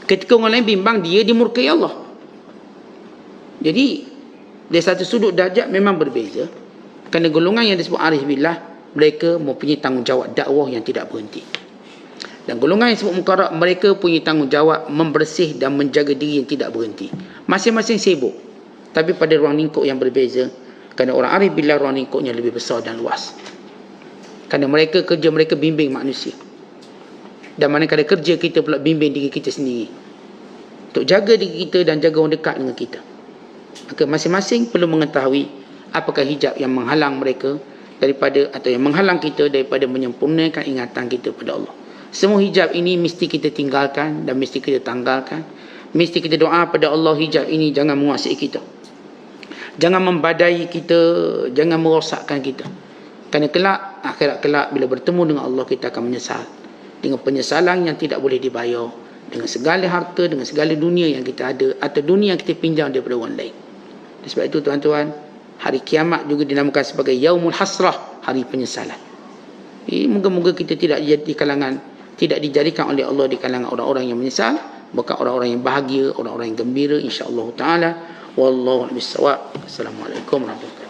Ketika orang lain bimbang, dia dimurkai Allah. Jadi dari satu sudut darjat memang berbeza. Kerana golongan yang disebut arif billah, mereka mempunyai tanggungjawab dakwah yang tidak berhenti. Dan golongan yang disebut muqarrab, mereka punya tanggungjawab membersih dan menjaga diri yang tidak berhenti. Masing-masing sibuk, tapi pada ruang lingkup yang berbeza. Kerana orang arif billah ruang lingkupnya lebih besar dan luas. Kerana mereka, kerja mereka bimbing manusia. Dan manakala kerja kita pula bimbing diri kita sendiri, untuk jaga diri kita dan jaga orang dekat dengan kita. Maka masing-masing perlu mengetahui apakah hijab yang menghalang mereka daripada, atau yang menghalang kita daripada menyempurnakan ingatan kita pada Allah. Semua hijab ini mesti kita tinggalkan dan mesti kita tanggalkan. Mesti kita doa pada Allah, hijab ini jangan menguasai kita, jangan membadai kita, jangan merosakkan kita. Kerana kelak, akhirat kelak, bila bertemu dengan Allah, kita akan menyesal dengan penyesalan yang tidak boleh dibayar, dengan segala harta, dengan segala dunia yang kita ada, atau dunia yang kita pinjam daripada orang lain. Sebab itu tuan-tuan, hari kiamat juga dinamakan sebagai Yaumul Hasrah, hari penyesalan. Moga-moga kita tidak di kalangan, tidak dijadikan oleh Allah di kalangan orang-orang yang menyesal, bukan orang-orang yang bahagia, orang-orang yang gembira, insya-Allah taala. Wallahu a'lam bissawab. Assalamualaikum warahmatullahi wabarakatuh.